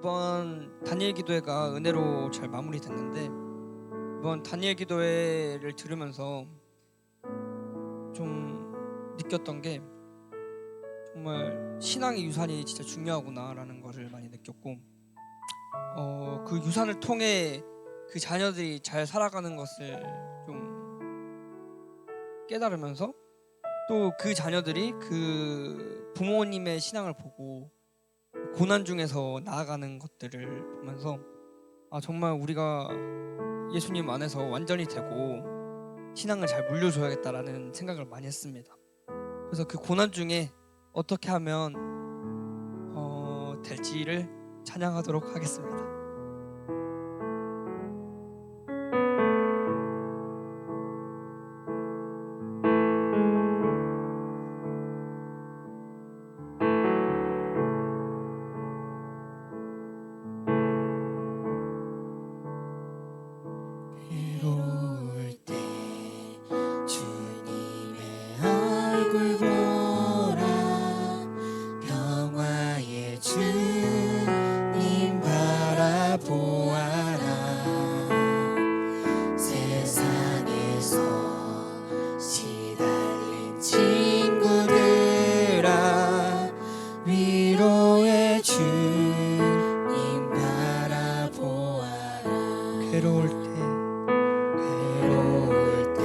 이번 다니엘 기도회가 은혜로 잘 마무리됐는데, 이번 다니엘 기도회를 들으면서 좀 느꼈던 게 정말 신앙의 유산이 진짜 중요하구나라는 것을 많이 느꼈고, 그 유산을 통해 그 자녀들이 잘 살아가는 것을 좀 깨달으면서, 또 그 자녀들이 그 부모님의 신앙을 보고 고난 중에서 나아가는 것들을 보면서 정말 우리가 예수님 안에서 완전히 되고 신앙을 잘 물려줘야겠다라는 생각을 많이 했습니다. 그래서 그 고난 중에 어떻게 하면 될지를 찬양하도록 하겠습니다. 외로울 때 주님의 얼굴 보라, 평화의 주님 바라보아라. 세상에서 시달린 친구들아, 위로의 주님 바라보아라. 괴로울 때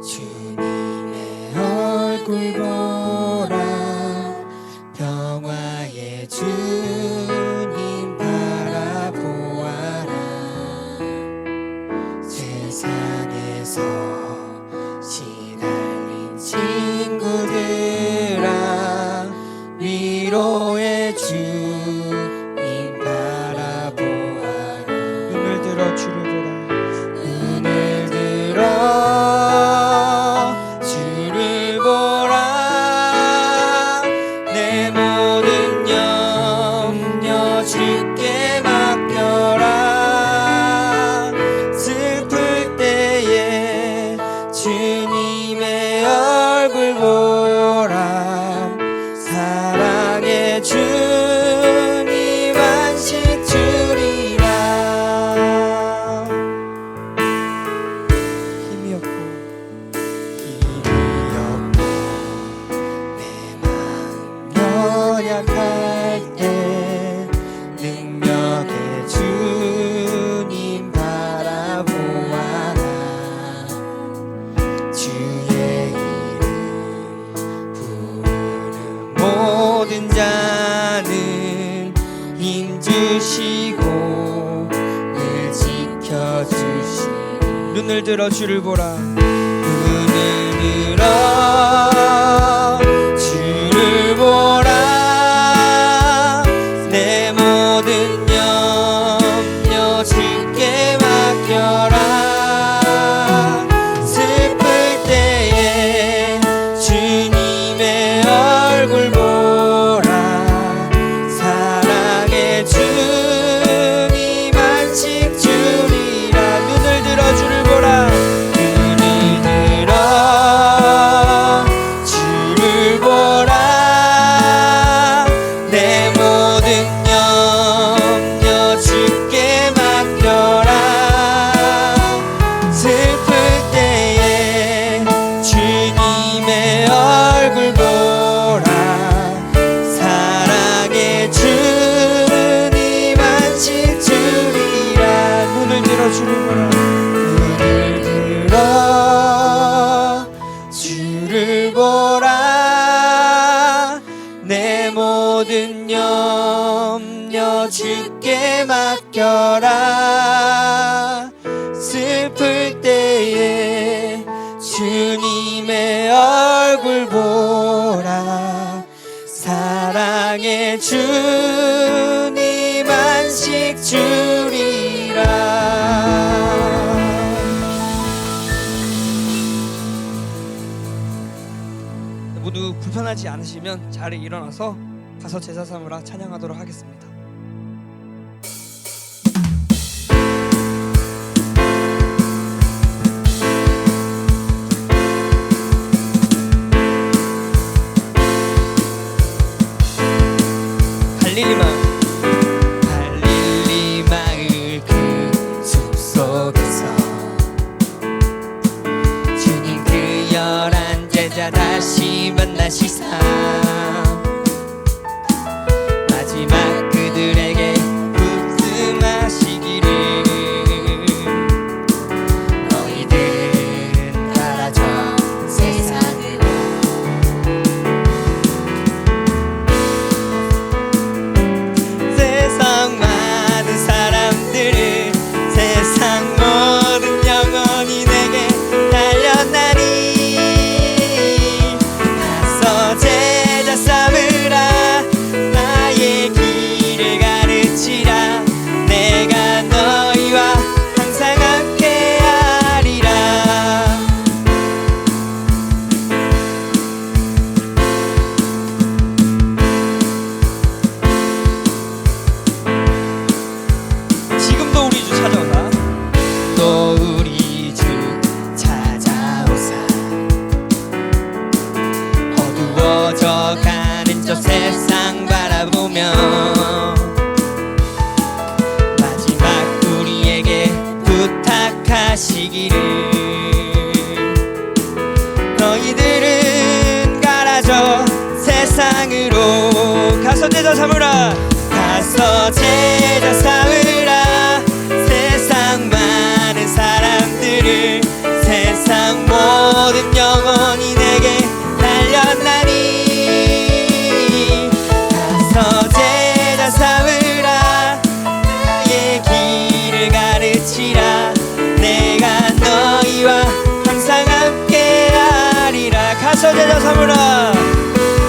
주님의 얼굴 보라, 평화의 주님 바라보아라. 세상에서 시달린 친구들아, 위로의 주님 바라보아라. 눈을 들어 주를 보라. 눈을 들어 주를 보라, 내 모든 염려 주께 맡겨라. 슬플 때에 주님의 얼굴 보라, 사랑의 주님 안식 주리라. 힘이 없고 내 마음 연약할 때 능력의 주님 바라보아라. 주의 이름 부르는 모든 자는 힘주시고 늘 지켜주시니. 눈을 들어 주를 보라. 눈을 들어 주를 보라, 내 모든 염려 주께 맡겨라. 슬플 때에 주님의 얼굴 보라, 사랑의 주님 안식 주리라. 눈을 들어 주를 보라. 눈을 들어 주를 보라, 내 모든 염려 주께 맡겨라. 슬플 때에 주님의 얼굴 보라, 사랑의 주님 안식 주리라. 눈을 들어 주를 보라. 눈을 들어 주를 보라, 내 모든 염려 주께 맡겨라. 슬플 때에 주님의 얼굴 보라, 사랑의 주님 안식 주리라. 모두 불편하지 않으시면 자리에 일어나서 가서 제사 삼으라 찬양하도록 하겠습니다. 갈릴리만 저 세상 바라보며 마지막 우리에게 부탁하시기를 너희들은 가라져 세상으로 가서 제자 삼으라 가서 제자 삼으라 세상 많은 사람들을 세상 모든 영혼이 내게 달렸나니 가서 제자 삼으라 나의 길을 가르치라 내가 너희와 항상 함께하리라 가서 제자 삼으라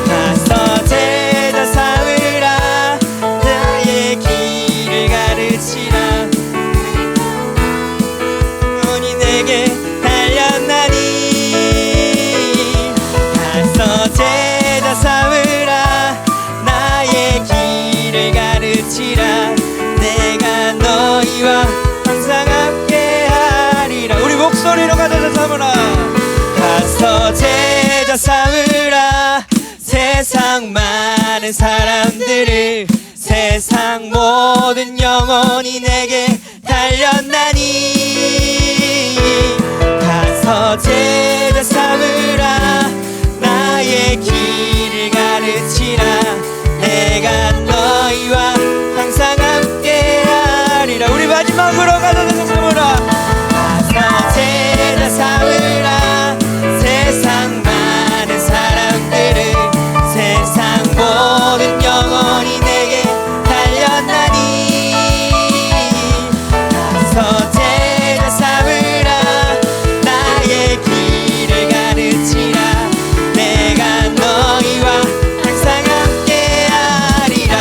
가서 제자 삼으라 나의 길을 가르치라 영혼이 내게 달렸나니 가서 제자 삼으라 나의 길을 가르치라 내가 너희와 항상 함께하리라 우리 목소리로 가서 제자 삼으라 가서 제자 삼으라 세상 많은 사람들을 세상 모든 영혼이 내게 달렸나니 가서 제자 삼으라 나의 길을 가르치라 내가 너희와 항상 함께하리라 우리 마지막으로 가서 제자 삼으라 가서 제자 삼으라 세상 많은 사람들을 세상 모든 영혼이 내게 달렸나니 가서 제자 삼으라 나의 길을 가르치라 내가 너희와 항상 함께하리라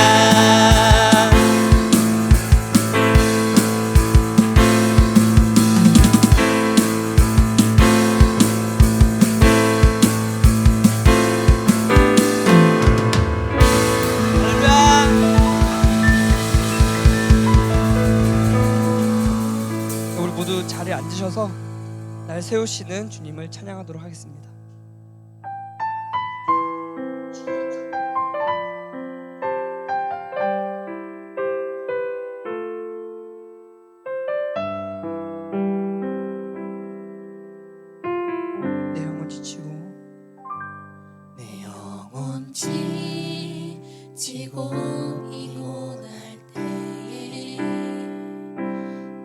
우리 모두 자리에 앉으셔서 날 세우시는 주님을 찬양하도록 하겠습니다. 내 영혼 지치고 내 영혼 지치고 피곤할 때에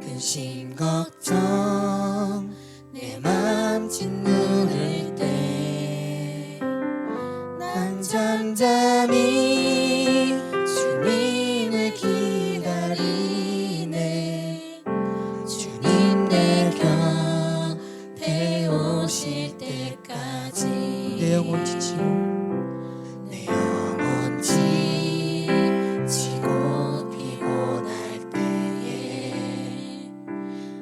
근심 걱정 내 맘 짓누를 때 난 잠잠히 주님을 기다리네 주님 내 곁에 오실 때까지 내 영혼 지치고 내 영혼 지치고 피곤할 때에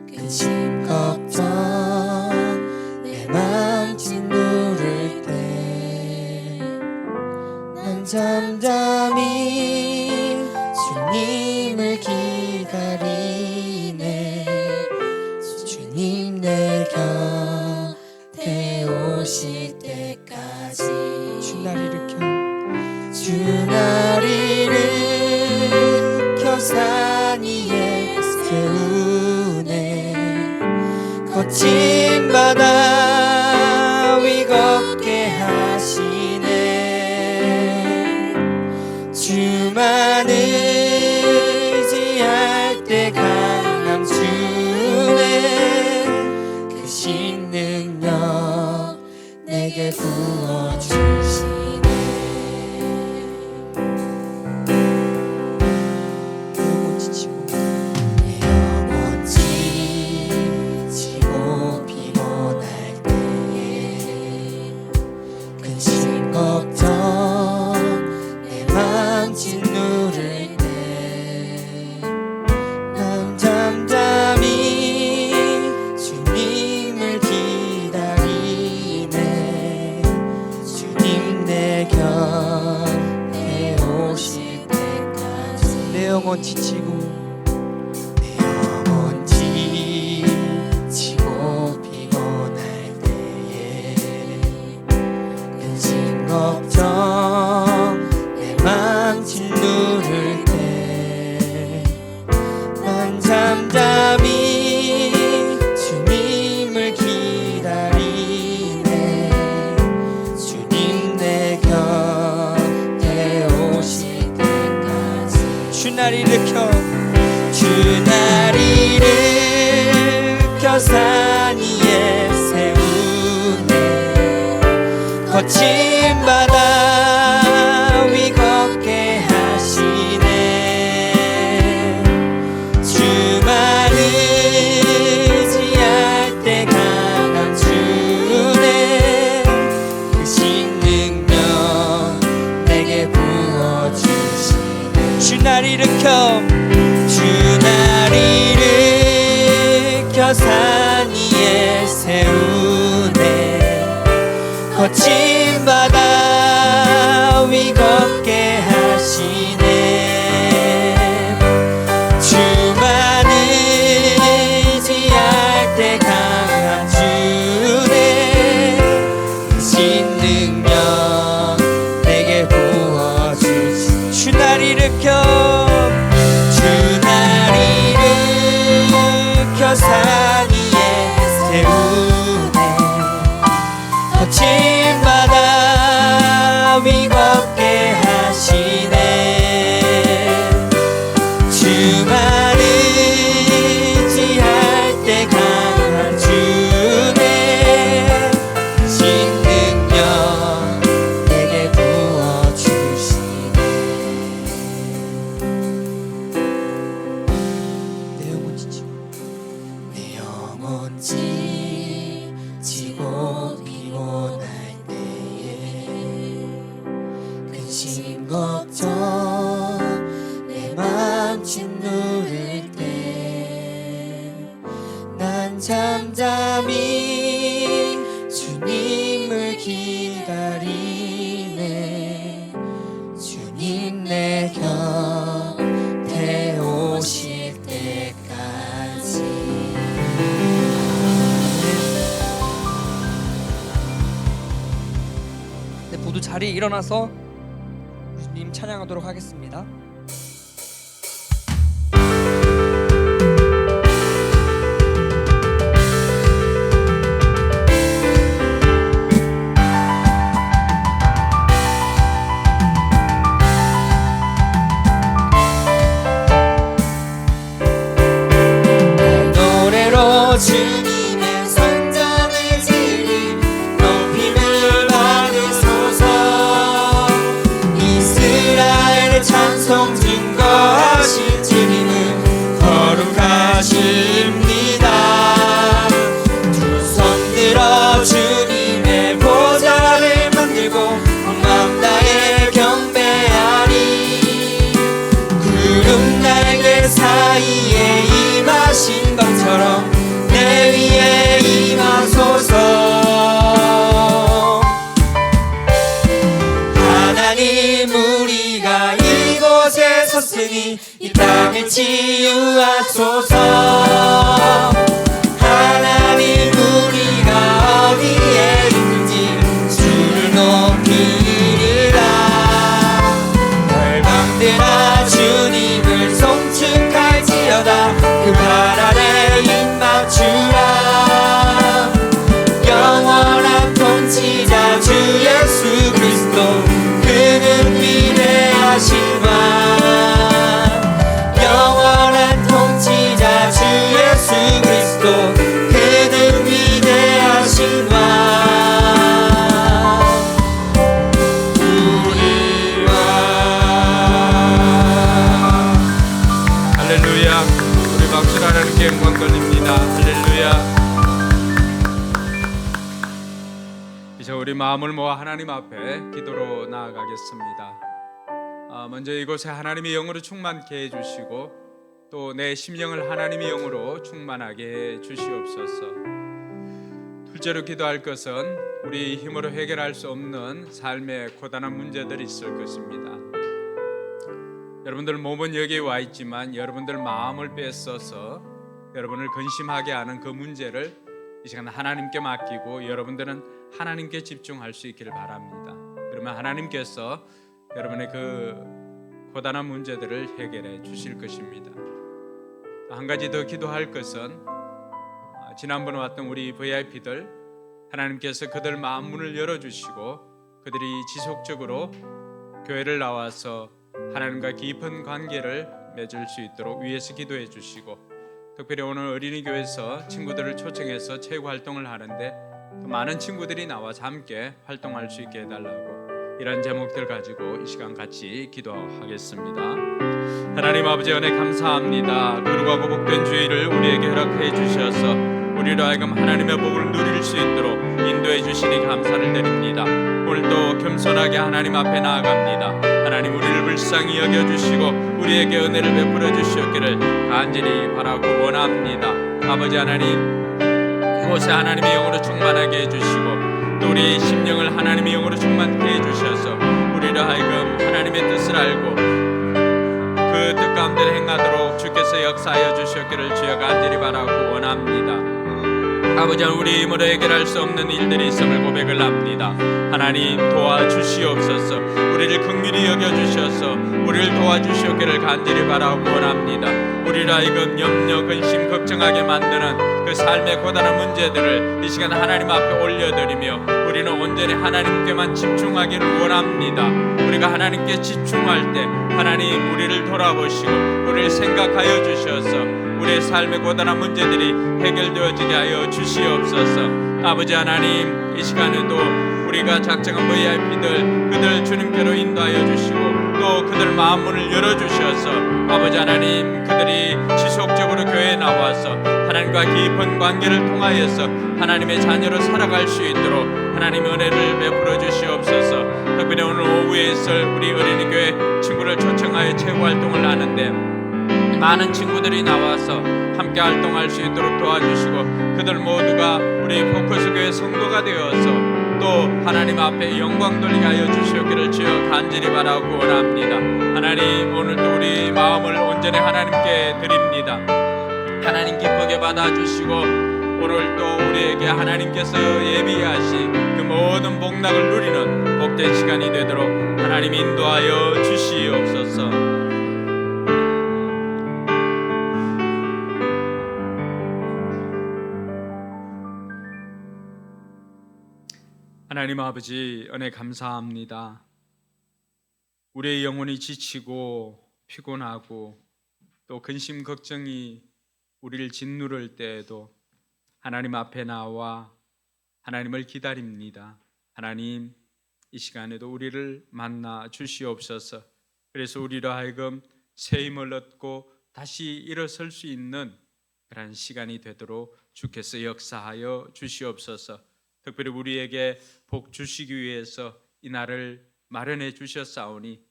근심 걱정 내 맘 짓누를 때 난 잠잠히 주님을 기다리네 주님 내 곁에 오실 때까지 주 날 일으켜 주 날 일으켜 산 위에 세우네 거친 바다 위 걷게 하시네 주만 의지할 때 강함 주네 크신 능력 내게 부어주시네 내 영혼 지치고 내 영혼 지치고 피곤할 때에 근심 걱정 내 맘 짓누를 때 난 잠잠히 주님을 기다리네 주님 내 곁에 오실 때까지 내 영혼 지치고 내 영혼 지치고 피곤할 때에 근심 걱정 날 일으켜 주 날 일으켜 산 위에 세우네 거친 바다 위 걷게 하시네 주만 의지할 때 강한 주네 크신 능력 내게 부어주시네 주 날 일으켜 주 날 일으켜 산 위에 세우네 거친 바다 위 걷게 하시네 주만 의지할 때 강한 주네 크신 능력 내게 부어주시 주 날 일으켜 산 위에 세우네 거친 바다 위 걷게 하시네 주만 의지할 때 강한 주네 신 능력 내게 부어주시네 내 영혼 지치고 내 영혼 지치고 피곤할 때에 근심 걱정 내 맘 짓누를 때 난 잠잠히 주님을 기다리네 주님 내 곁에 오실 때까지 네, 모두 자리에 일어나서 주님 찬양하도록 하겠습니다. 노래로 주님의 성전을 지리 높임을 받으소서 이스라엘의 찬송 증거하신 주님은 거룩하십니다 두 손 들어 주님의 보좌를 만들고 온 마음 다해 경배하리 구름 날개 사이에 임하신 것처럼 내 위에 임하소서 하나님 우리가 이곳에 섰으니 이 땅을 치유하소서 하나님 우리가 어디에 있는지 주를 높이리라 열방들아 주님을 송축할지어다 그 발 아래 입 맞추라 영원한 통치자 주 예수 그리스도 그는 위대하신 왕 영원한 통치자 주 예수 그리스도 그는 위대하신 왕 우리 왕 할렐루야. 우리 박수로 하나님께 영광 돌립니다. 할렐루야. 이제 우리 마음을 모아 하나님 앞에 기도로 나아가겠습니다. 먼저 이곳에 하나님의 영으로 충만케 해주시고 또 내 심령을 하나님의 영으로 충만하게 해 주시옵소서. 둘째로 기도할 것은 우리 힘으로 해결할 수 없는 삶의 고단한 문제들이 있을 것입니다. 여러분들 몸은 여기에 와 있지만 여러분들 마음을 빼앗아서 여러분을 근심하게 하는 그 문제를 이 시간 하나님께 맡기고 여러분들은 하나님께 집중할 수 있기를 바랍니다. 그러면 하나님께서 여러분의 그 고단한 문제들을 해결해 주실 것입니다. 한 가지 더 기도할 것은 지난번에 왔던 우리 VIP들 하나님께서 그들 마음 문을 열어주시고 그들이 지속적으로 교회를 나와서 하나님과 깊은 관계를 맺을 수 있도록 위에서 기도해 주시고, 특별히 오늘 어린이 교회에서 친구들을 초청해서 체육 활동을 하는데 더 많은 친구들이 나와서 함께 활동할 수 있게 해달라고, 이런 제목들 가지고 이 시간 같이 기도하겠습니다. 하나님 아버지, 은혜 감사합니다. 거룩하고 복된 주일을 우리에게 허락해 주셔서 우리로 하여금 하나님의 복을 누릴 수 있도록 인도해 주시니 감사를 드립니다. 오늘도 겸손하게 하나님 앞에 나아갑니다. 하나님, 우리를 불쌍히 여겨주시고 우리에게 은혜를 베풀어 주시옵기를 간절히 바라고 원합니다. 아버지 하나님, 이곳에 하나님의 영으로 충만하게 해주시고 또 우리의 심령을 하나님의 영으로 충만케 해주셔서 우리로 하여금 하나님의 뜻을 알고 그 뜻 가운데 행하도록 주께서 역사하여 주시옵기를 주여 간절히 바라고 원합니다. 아버지, 우리 힘으로 해결할 수 없는 일들이 있음을 고백을 합니다. 하나님, 도와주시옵소서. 우리를 긍휼히 여겨주셔서 우리를 도와주시옵기를 간절히 바라고 원합니다. 우리를 하여금 염려, 근심, 걱정하게 만드는 그 삶의 고단한 문제들을 이 시간 하나님 앞에 올려드리며 우리는 온전히 하나님께만 집중하기를 원합니다. 우리가 하나님께 집중할 때 하나님 우리를 돌아보시고 우리를 생각하여 주셔서 우리의 삶의 고단한 문제들이 해결되어지게 하여 주시옵소서. 아버지 하나님, 이 시간에도 우리가 작정한 VIP들 그들 주님께로 인도하여 주시고 또 그들 마음문을 열어주셔서 아버지 하나님, 그들이 지속적으로 교회에 나와서 하나님과 깊은 관계를 통하여서 하나님의 자녀로 살아갈 수 있도록 하나님의 은혜를 베풀어 주시옵소서. 특별히 오늘 오후에 있을 우리 어린이교회 친구를 초청하여 체육 활동을 하는데 많은 친구들이 나와서 함께 활동할 수 있도록 도와주시고 그들 모두가 우리 포커스교회 성도가 되어서 또 하나님 앞에 영광 돌리게 하여 주시옵기를 주여 간절히 바라고 원합니다. 하나님, 오늘도 우리 마음을 온전히 하나님께 드립니다. 하나님 기쁘게 받아주시고 오늘도 우리에게 하나님께서 예비하신 그 모든 복락을 누리는 복된 시간이 되도록 하나님 인도하여 주시옵소서. 하나님 아버지, 은혜 감사합니다. 우리의 영혼이 지치고 피곤하고 또 근심 걱정이 우리를 짓누를 때에도 하나님 앞에 나와 하나님을 기다립니다. 하나님, 이 시간에도 우리를 만나 주시옵소서. 그래서 우리로 하여금 새 힘을 얻고 다시 일어설 수 있는 그런 시간이 되도록 주께서 역사하여 주시옵소서. 특별히 우리에게 복 주시기 위해서 이 날을 마련해 주셨사오니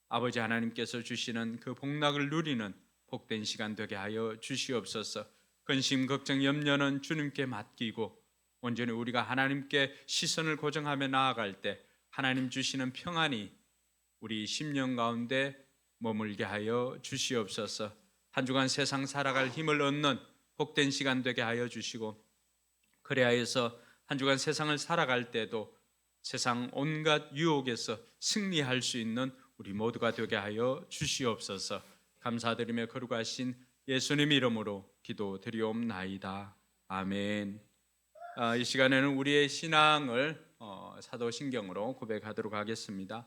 아버지 하나님께서 주시는 그 복락을 누리는 복된 시간 되게 하여 주시옵소서. 근심, 걱정, 염려는 주님께 맡기고 온전히 우리가 하나님께 시선을 고정하며 나아갈 때 하나님 주시는 평안이 우리 심령 가운데 머물게 하여 주시옵소서. 한 주간 세상 살아갈 힘을 얻는 복된 시간 되게 하여 주시고 그래야해서 한 주간 세상을 살아갈 때도 세상 온갖 유혹에서 승리할 수 있는 우리 모두가 되게 하여 주시옵소서. 감사드리며 거룩하신 예수님 이름으로 기도드리옵나이다. 아멘. 이 시간에는 우리의 신앙을 사도신경으로 고백하도록 하겠습니다.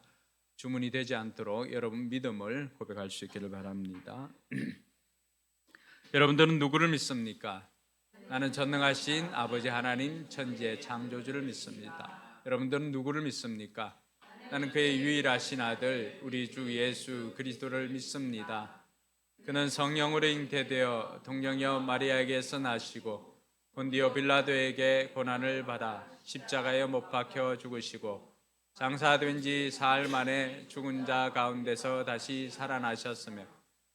주문이 되지 않도록 여러분 믿음을 고백할 수 있기를 바랍니다. 여러분들은 누구를 믿습니까? 나는 전능하신 아버지 하나님 천지의 창조주를 믿습니다. 여러분들은 누구를 믿습니까? 나는 그의 유일하신 아들 우리 주 예수 그리스도를 믿습니다. 그는 성령으로 잉태되어 동정녀 마리아에게서 나시고 본디오 빌라도에게 고난을 받아 십자가에 못 박혀 죽으시고 장사된 지 사흘 만에 죽은 자 가운데서 다시 살아나셨으며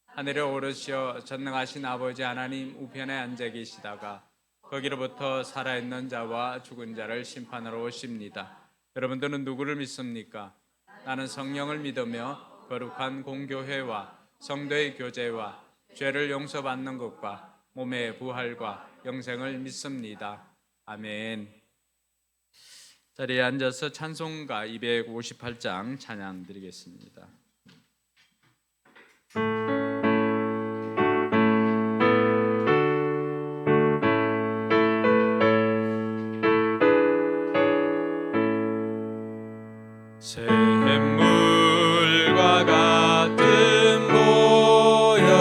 하늘에 오르시어 전능하신 아버지 하나님 우편에 앉아 계시다가 거기로부터 살아있는 자와 죽은 자를 심판하러 오십니다. 여러분들은 누구를 믿습니까? 나는 성령을 믿으며 거룩한 공교회와 성도의 교제와 죄를 용서받는 것과 몸의 부활과 영생을 믿습니다. 아멘. 자리에 앉아서 찬송가 258장 찬양 드리겠습니다. 샘물과 같은 보혈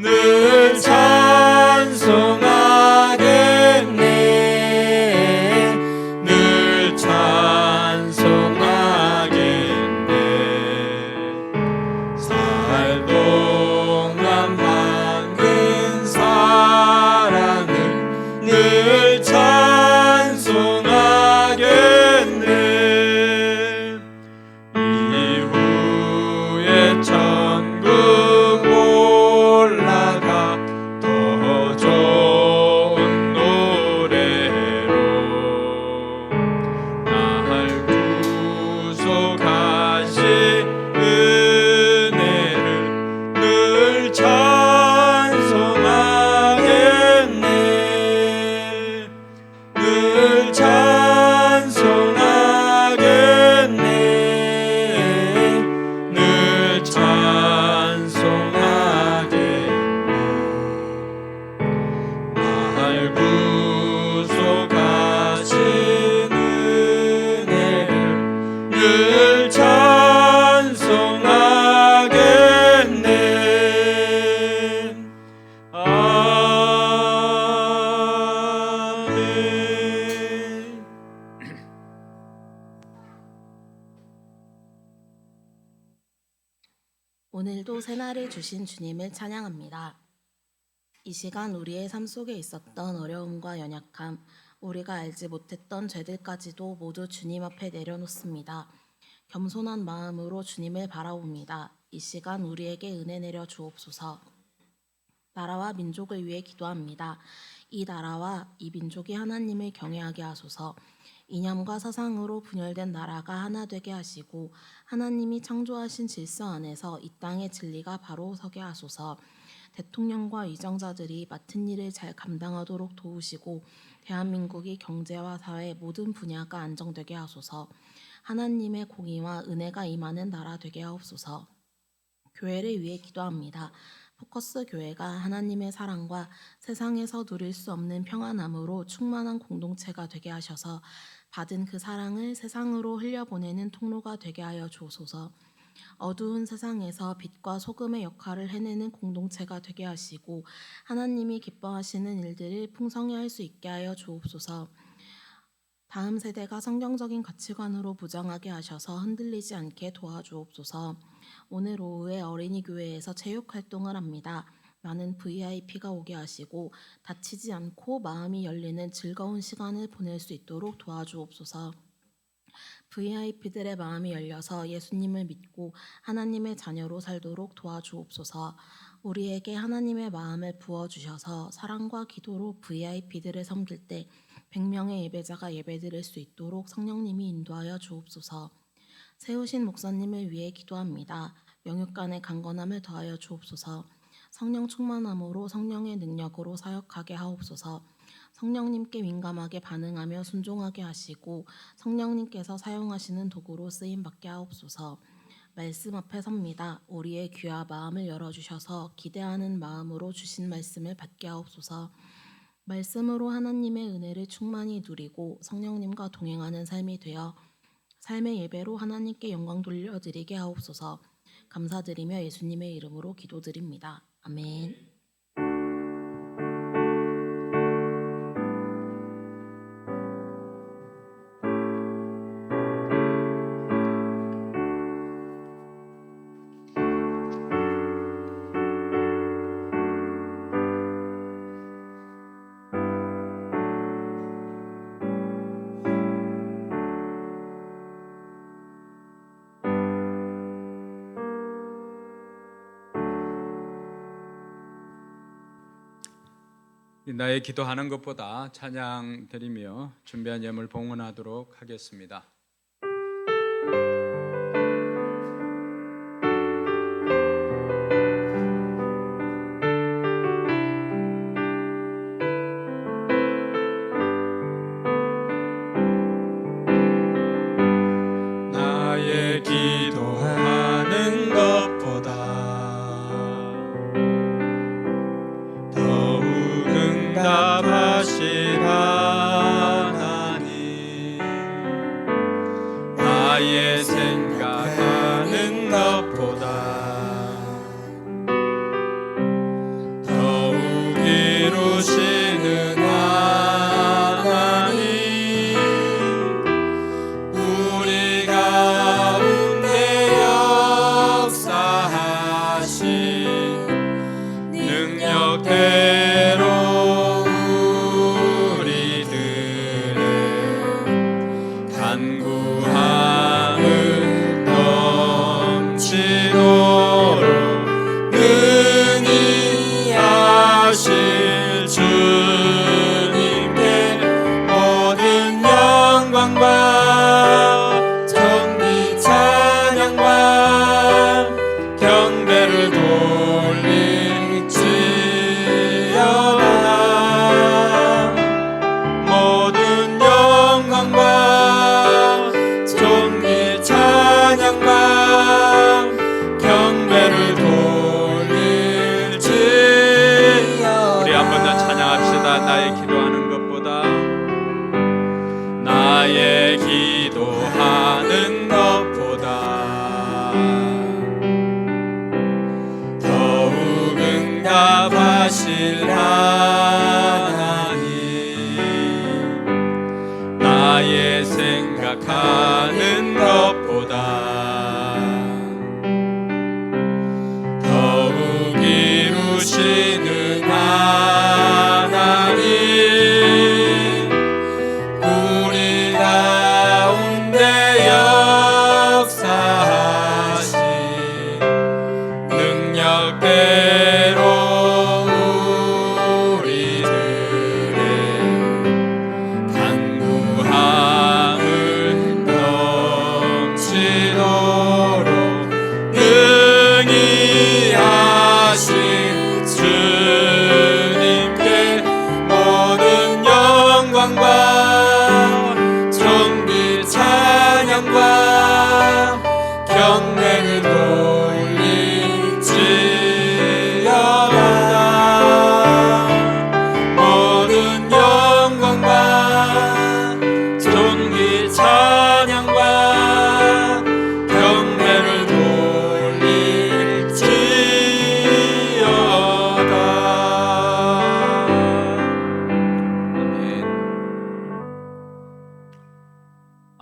늘 찬송하겠네. 늘 찬송하겠네. 살 동안 받는 사랑을 늘 찬송하겠네. 이후에 천국 올라가 더 좋은 노래로 날 구속하신 은혜를 늘 찬송하겠네. 늘 찬송하겠네. 늘 찬송하겠네. 날 구속하신 은혜를 늘 찬송하겠네. 아멘. 오늘도 새날을 주신 주님을 찬양합니다. 이 시간 우리의 삶 속에 있었던 어려움과 연약함, 우리가 알지 못했던 죄들까지도 모두 주님 앞에 내려놓습니다. 겸손한 마음으로 주님을 바라봅니다. 이 시간 우리에게 은혜 내려 주옵소서. 나라와 민족을 위해 기도합니다. 이 나라와 이 민족이 하나님을 경외하게 하소서. 이념과 사상으로 분열된 나라가 하나 되게 하시고 하나님이 창조하신 질서 안에서 이 땅의 진리가 바로 서게 하소서. 대통령과 위정자들이 맡은 일을 잘 감당하도록 도우시고 대한민국이 경제와 사회 모든 분야가 안정되게 하소서. 하나님의 공의와 은혜가 임하는 나라 되게 하옵소서. 교회를 위해 기도합니다. 포커스 교회가 하나님의 사랑과 세상에서 누릴 수 없는 평안함으로 충만한 공동체가 되게 하셔서 받은 그 사랑을 세상으로 흘려보내는 통로가 되게 하여 주옵소서. 어두운 세상에서 빛과 소금의 역할을 해내는 공동체가 되게 하시고 하나님이 기뻐하시는 일들을 풍성히 할 수 있게 하여 주옵소서. 다음 세대가 성경적인 가치관으로 무장하게 하셔서 흔들리지 않게 도와주옵소서. 오늘 오후에 어린이 교회에서 체육 활동을 합니다. 많은 VIP가 오게 하시고 다치지 않고 마음이 열리는 즐거운 시간을 보낼 수 있도록 도와주옵소서. VIP들의 마음이 열려서 예수님을 믿고 하나님의 자녀로 살도록 도와주옵소서. 우리에게 하나님의 마음을 부어주셔서 사랑과 기도로 VIP들을 섬길 때 100명의 예배자가 예배드릴 수 있도록 성령님이 인도하여 주옵소서. 세우신 목사님을 위해 기도합니다. 영육간의 강건함을 더하여 주옵소서. 성령 충만함으로 성령의 능력으로 사역하게 하옵소서. 성령님께 민감하게 반응하며 순종하게 하시고 성령님께서 사용하시는 도구로 쓰임받게 하옵소서. 말씀 앞에 섭니다. 우리의 귀와 마음을 열어주셔서 기대하는 마음으로 주신 말씀을 받게 하옵소서. 말씀으로 하나님의 은혜를 충만히 누리고 성령님과 동행하는 삶이 되어 삶의 예배로 하나님께 영광 돌려드리게 하옵소서. 감사드리며 예수님의 이름으로 기도드립니다. 아멘. 나의 기도하는 것보다 찬양 드리며 준비한 예물 봉헌하도록 하겠습니다. 나의 기도하는 것보다 더욱 응답하실 하나님, 나의 생각하는 것보다 이루시는 하나님, 우리 가운데 역사하신 능력대로 우리들의 간구함을 넘치도록 능히 하실 주님께 모든 영광과 존귀 찬양과 경배를 돌릴지어다. 모든 영광과 존귀 찬양과 경배를 돌릴지어다. 우리 한 번 더 찬양합시다. 나의 기도하는 것보다 나의 기도하는 것보다 더욱 응답하실 하나님, 나의 생각하는 것보다 더욱 이루시는 하나님, 우리 가운데 역사하신 능력대로 우리들의 간구함을 넘치도록 능히 하신 주님께 모든 영광과 존귀 찬양과 경배를 돌릴지어다. 모든 영광과 존귀 찬양과 경배를 돌릴지어다.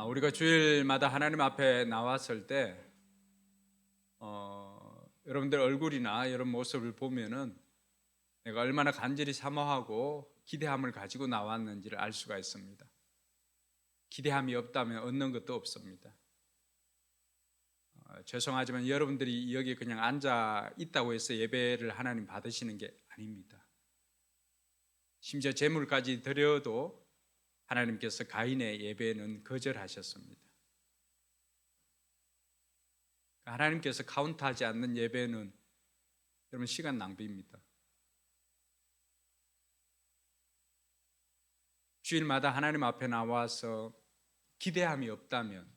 우리가 주일마다 하나님 앞에 나왔을 때 여러분들 얼굴이나 이런 모습을 보면은 내가 얼마나 간절히 사모하고 기대함을 가지고 나왔는지를 알 수가 있습니다. 기대함이 없다면 얻는 것도 없습니다. 죄송하지만 여러분들이 여기 그냥 앉아 있다고 해서 예배를 하나님 받으시는 게 아닙니다. 심지어 제물까지 드려도 하나님께서 가인의 예배는 거절하셨습니다. 하나님께서 카운트하지 않는 예배는 여러분 시간 낭비입니다. 주일마다 하나님 앞에 나와서 기대함이 없다면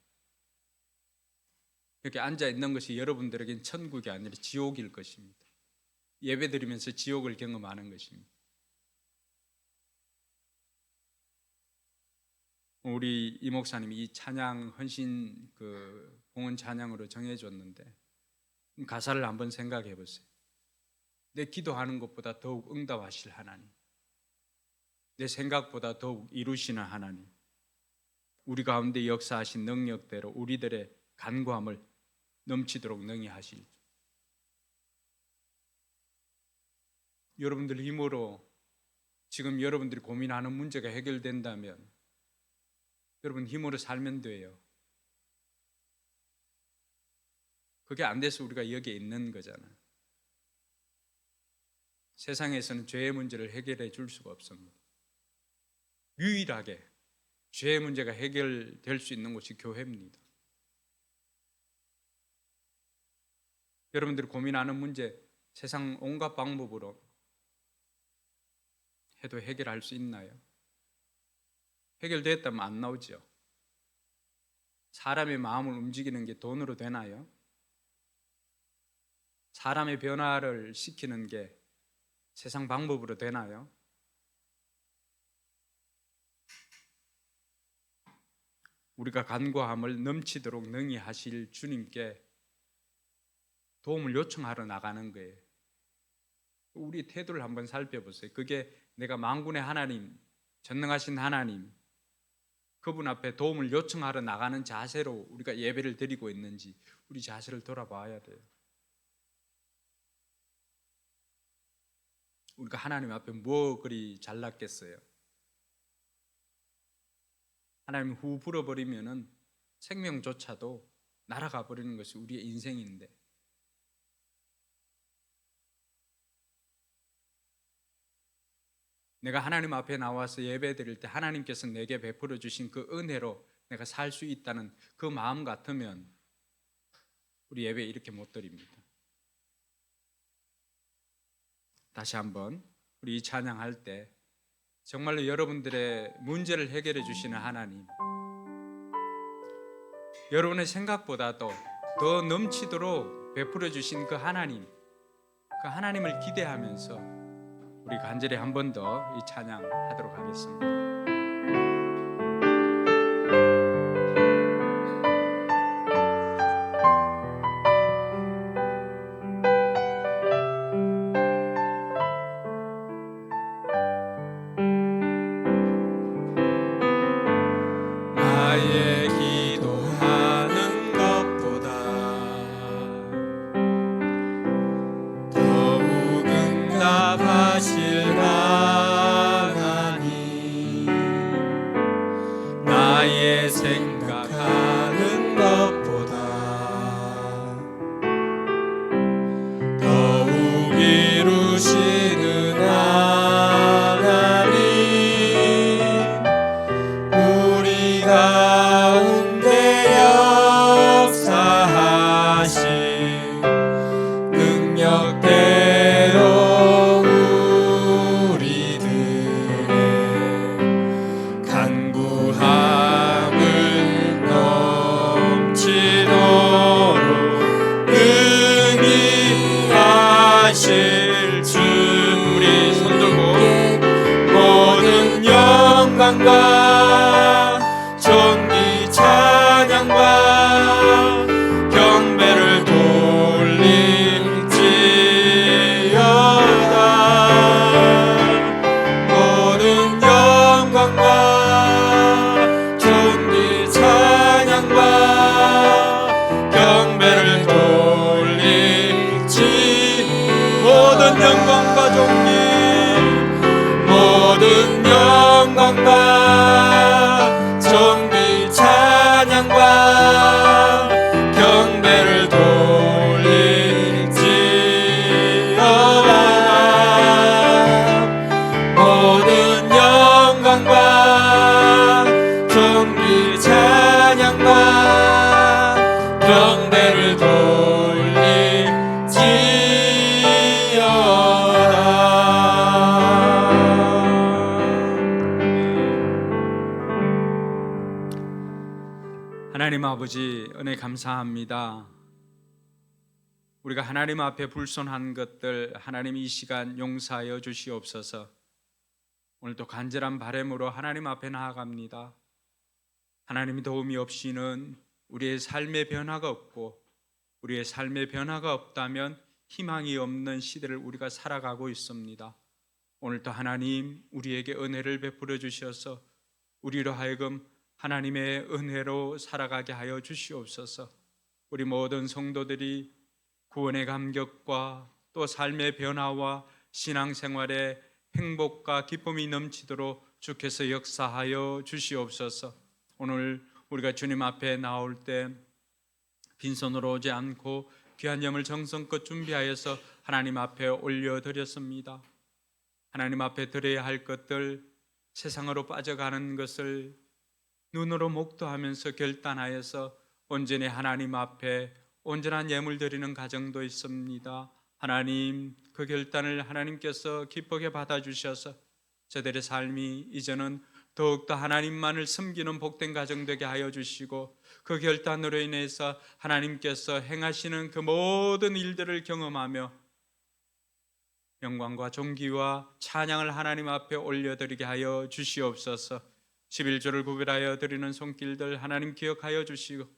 이렇게 앉아 있는 것이 여러분들에겐 천국이 아니라 지옥일 것입니다. 예배 드리면서 지옥을 경험하는 것입니다. 우리 이 목사님이 이 찬양 헌신 봉헌 찬양으로 정해줬는데 가사를 한번 생각해 보세요. 내 기도하는 것보다 더욱 응답하실 하나님, 내 생각보다 더욱 이루시는 하나님, 우리 가운데 역사하신 능력대로 우리들의 간구함을 넘치도록 능히 하실. 여러분들 힘으로 지금 여러분들이 고민하는 문제가 해결된다면 여러분 힘으로 살면 돼요. 그게 안 돼서 우리가 여기에 있는 거잖아요. 세상에서는 죄의 문제를 해결해 줄 수가 없습니다. 유일하게 죄의 문제가 해결될 수 있는 곳이 교회입니다. 여러분들이 고민하는 문제 세상 온갖 방법으로 해도 해결할 수 있나요? 해결됐다면 안 나오죠. 사람의 마음을 움직이는 게 돈으로 되나요? 사람의 변화를 시키는 게 세상 방법으로 되나요? 우리가 간구함을 넘치도록 능히 하실 주님께 도움을 요청하러 나가는 거예요. 우리 태도를 한번 살펴보세요. 그게 내가 만군의 하나님, 전능하신 하나님, 그분 앞에 도움을 요청하러 나가는 자세로 우리가 예배를 드리고 있는지 우리 자세를 돌아봐야 돼요. 우리가 하나님 앞에 뭐 그리 잘났겠어요? 하나님 후 불어버리면은 생명조차도 날아가 버리는 것이 우리의 인생인데, 내가 하나님 앞에 나와서 예배 드릴 때 하나님께서 내게 베풀어 주신 그 은혜로 내가 살 수 있다는 그 마음 같으면 우리 예배 이렇게 못 드립니다. 다시 한번 우리 이 찬양할 때 정말로 여러분들의 문제를 해결해 주시는 하나님, 여러분의 생각보다도 더 넘치도록 베풀어 주신 그 하나님, 그 하나님을 기대하면서 우리 간절히 한 번 더 이 찬양하도록 하겠습니다. 나의 기도하는 것보다 더욱 응답하실 하나님, 나의 생각하는 것보다 더욱 이루시는 하나님, 우리 가운데 역사하신 능력대로 우리들의 간구함을 넘치도록 능히 하실 주, 우리 손들고 모든 영광과 존귀 찬양과 경배를 돌릴지어다. 모든 영광과 존귀 찬양과 경배를 돌릴지, 모든 영광과 존귀, 모든 영광과 존귀 찬양과 경배를 돌릴지어다. 모든 영광과 존귀 찬양과 경배를 하나님 아버지, 은혜 감사합니다. 우리가 하나님 앞에 불손한 것들 하나님 이 시간 용서하여 주시옵소서. 오늘도 간절한 바람으로 하나님 앞에 나아갑니다. 하나님의 도움이 없이는 우리의 삶의 변화가 없고, 우리의 삶의 변화가 없다면 희망이 없는 시대를 우리가 살아가고 있습니다. 오늘도 하나님 우리에게 은혜를 베풀어 주셔서 우리로 하여금 하나님의 은혜로 살아가게 하여 주시옵소서. 우리 모든 성도들이 구원의 감격과 또 삶의 변화와 신앙생활의 행복과 기쁨이 넘치도록 주께서 역사하여 주시옵소서. 오늘 우리가 주님 앞에 나올 때 빈손으로 오지 않고 귀한 염을 정성껏 준비하여서 하나님 앞에 올려드렸습니다. 하나님 앞에 드려야 할 것들, 세상으로 빠져가는 것을 눈으로 목도하면서 결단하여서 온전히 하나님 앞에 온전한 예물 드리는 가정도 있습니다. 하나님, 그 결단을 하나님께서 기쁘게 받아주셔서 저들의 삶이 이제는 더욱더 하나님만을 섬기는 복된 가정 되게 하여 주시고, 그 결단으로 인해서 하나님께서 행하시는 그 모든 일들을 경험하며 영광과 존귀와 찬양을 하나님 앞에 올려드리게 하여 주시옵소서. 11조를 구별하여 드리는 손길들 하나님 기억하여 주시고,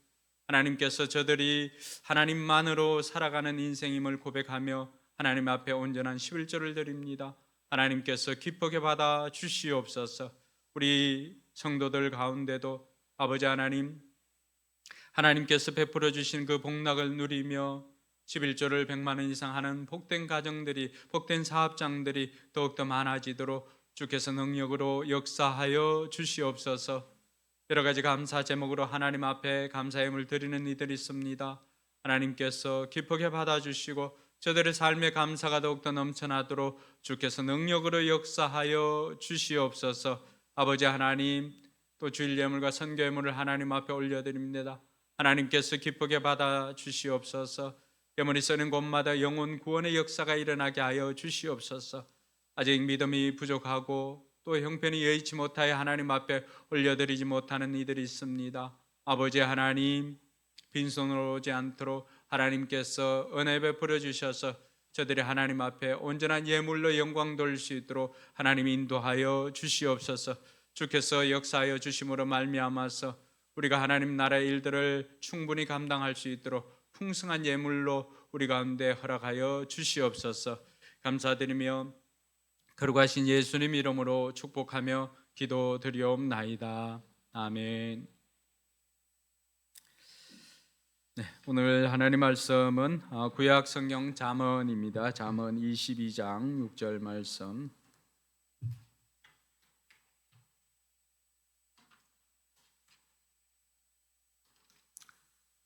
하나님께서 저들이 하나님만으로 살아가는 인생임을 고백하며 하나님 앞에 온전한 11조를 드립니다. 하나님께서 기쁘게 받아 주시옵소서. 우리 성도들 가운데도 아버지 하나님, 하나님께서 베풀어 주신 그 복락을 누리며 11조를 100만 원 이상 하는 복된 가정들이, 복된 사업장들이 더욱더 많아지도록 주께서 능력으로 역사하여 주시옵소서. 여러 가지 감사 제목으로 하나님 앞에 감사함을 드리는 이들이 있습니다. 하나님께서 기쁘게 받아주시고 저들의 삶의 감사가 더욱더 넘쳐나도록 주께서 능력으로 역사하여 주시옵소서. 아버지 하나님, 또 주일 예물과 선교 예물을 하나님 앞에 올려드립니다. 하나님께서 기쁘게 받아주시옵소서. 예물이 쓰는 곳마다 영혼 구원의 역사가 일어나게 하여 주시옵소서. 아직 믿음이 부족하고 또 형편이 여의치 못하여 하나님 앞에 올려드리지 못하는 이들이 있습니다. 아버지 하나님, 빈손으로 오지 않도록 하나님께서 은혜 베풀어 주셔서 저들이 하나님 앞에 온전한 예물로 영광 돌릴 수 있도록 하나님 인도하여 주시옵소서. 주께서 역사하여 주심으로 말미암아서 우리가 하나님 나라의 일들을 충분히 감당할 수 있도록 풍성한 예물로 우리 가운데 허락하여 주시옵소서. 감사드리며 거룩하신 예수님 이름으로 축복하며 기도드리옵나이다. 아멘. 네, 오늘 하나님 말씀은 구약 성경 잠언입니다. 잠언 22장 6절 말씀.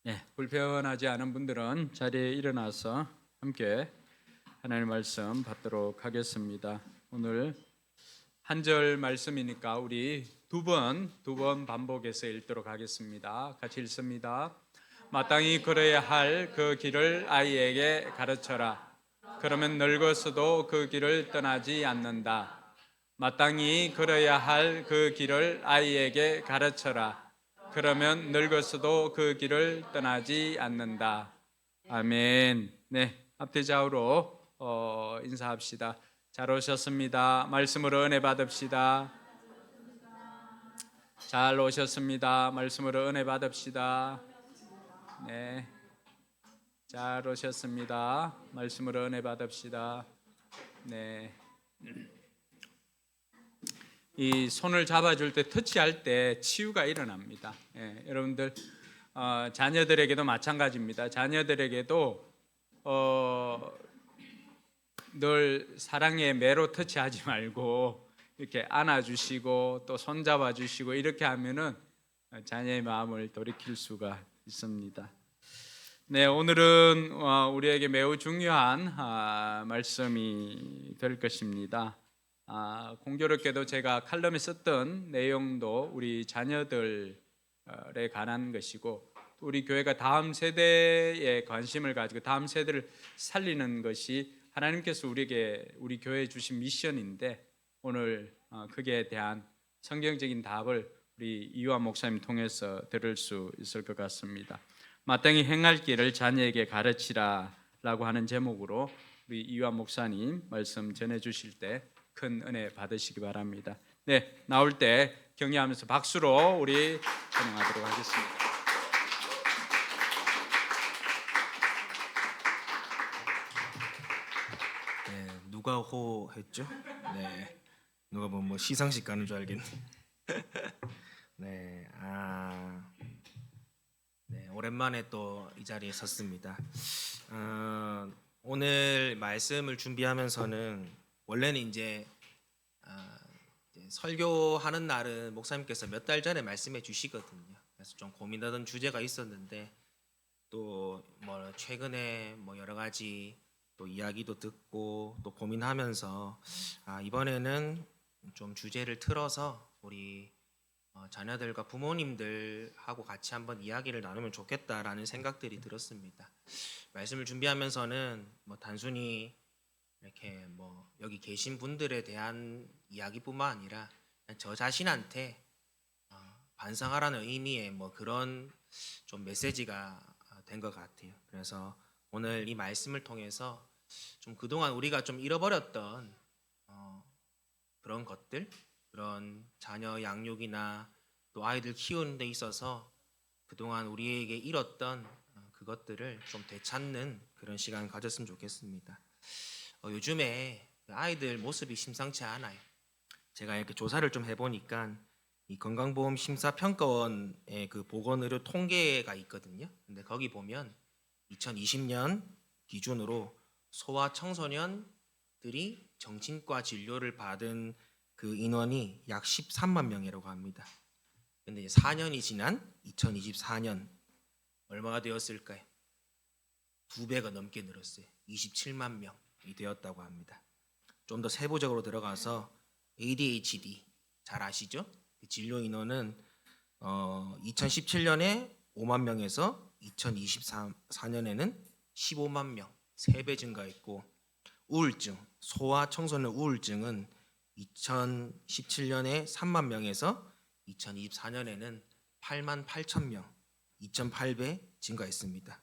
네, 불편하지 않은 분들은 자리에 일어나서 함께 하나님 말씀 받도록 하겠습니다. 오늘 한 절 말씀이니까 우리 두 번 반복해서 읽도록 하겠습니다. 같이 읽습니다. 마땅히 걸어야 할 그 길을 아이에게 가르쳐라. 그러면 늙어서도 그 길을 떠나지 않는다. 마땅히 걸어야 할 그 길을 아이에게 가르쳐라. 그러면 늙어서도 그 길을 떠나지 않는다. 아멘. 네, 앞뒤 좌우로 인사합시다. 잘 오셨습니다. 말씀으로 은혜 받읍시다. 잘 오셨습니다. 말씀으로 은혜 받읍시다. 네, 잘 오셨습니다. 말씀으로 은혜 받읍시다. 네, 이 손을 잡아줄 때 터치할 때 치유가 일어납니다. 여러분들 자녀들에게도 마찬가지입니다. 자녀들에게도 늘 사랑의 매로 터치하지 말고 이렇게 안아주시고 또 손잡아주시고 이렇게 하면은 자녀의 마음을 돌이킬 수가 있습니다. 네, 오늘은 우리에게 매우 중요한 말씀이 될 것입니다. 공교롭게도 제가 칼럼에 썼던 내용도 우리 자녀들에 관한 것이고 우리 교회가 다음 세대에 관심을 가지고 다음 세대를 살리는 것이 하나님께서 우리 교회에 주신 미션인데 오늘 거기에 대한 성경적인 답을 우리 이유한 목사님 통해서 들을 수 있을 것 같습니다. 마땅히 행할 길을 자녀에게 가르치라 라고 하는 제목으로 우리 이유한 목사님 말씀 전해 주실 때 큰 은혜 받으시기 바랍니다. 네, 나올 때 격려하면서 박수로 우리 찬양하도록 하겠습니다. 네, 누가 호 했죠? 네, 누가 뭐 시상식 가는 줄 알겠네. 네, 네, 오랜만에 또 이 자리에 섰습니다. 오늘 말씀을 준비하면서는 원래는 이제 설교하는 날은 목사님께서 몇 달 전에 말씀해 주시거든요. 그래서 좀 고민하던 주제가 있었는데 또 뭐 최근에 뭐 여러 가지 또 이야기도 듣고 또 고민하면서 이번에는 좀 주제를 틀어서 우리 자녀들과 부모님들하고 같이 한번 이야기를 나누면 좋겠다라는 생각들이 들었습니다. 말씀을 준비하면서는 뭐 단순히 이렇게 뭐 여기 계신 분들에 대한 이야기뿐만 아니라 저 자신한테 반성하라는 의미의 뭐 그런 좀 메시지가 된 것 같아요. 그래서 오늘 이 말씀을 통해서 좀 그동안 우리가 좀 잃어버렸던 그런 것들, 그런 자녀 양육이나 또 아이들 키우는 데 있어서 그동안 우리에게 잃었던 그것들을 좀 되찾는 그런 시간을 가졌으면 좋겠습니다. 요즘에 아이들 모습이 심상치 않아요. 제가 이렇게 조사를 좀 해보니까 이 건강보험 심사평가원의 그 보건의료 통계가 있거든요. 근데 거기 보면 2020년 기준으로 소아 청소년들이 정신과 진료를 받은 그 인원이 약 13만 명이라고 합니다. 근데 이제 4년이 지난 2024년 얼마가 되었을까요? 2배가 넘게 늘었어요. 27만 명이 되었다고 합니다. 좀 더 세부적으로 들어가서 ADHD 잘 아시죠? 그 진료 인원은 2017년에 5만 명에서 2024년에는 15만 명, 3배 증가했고, 우울증, 소아 청소년 우울증은 2017년에 3만 명에서 2024년에는 8만 8천 명, 2.8배 증가했습니다.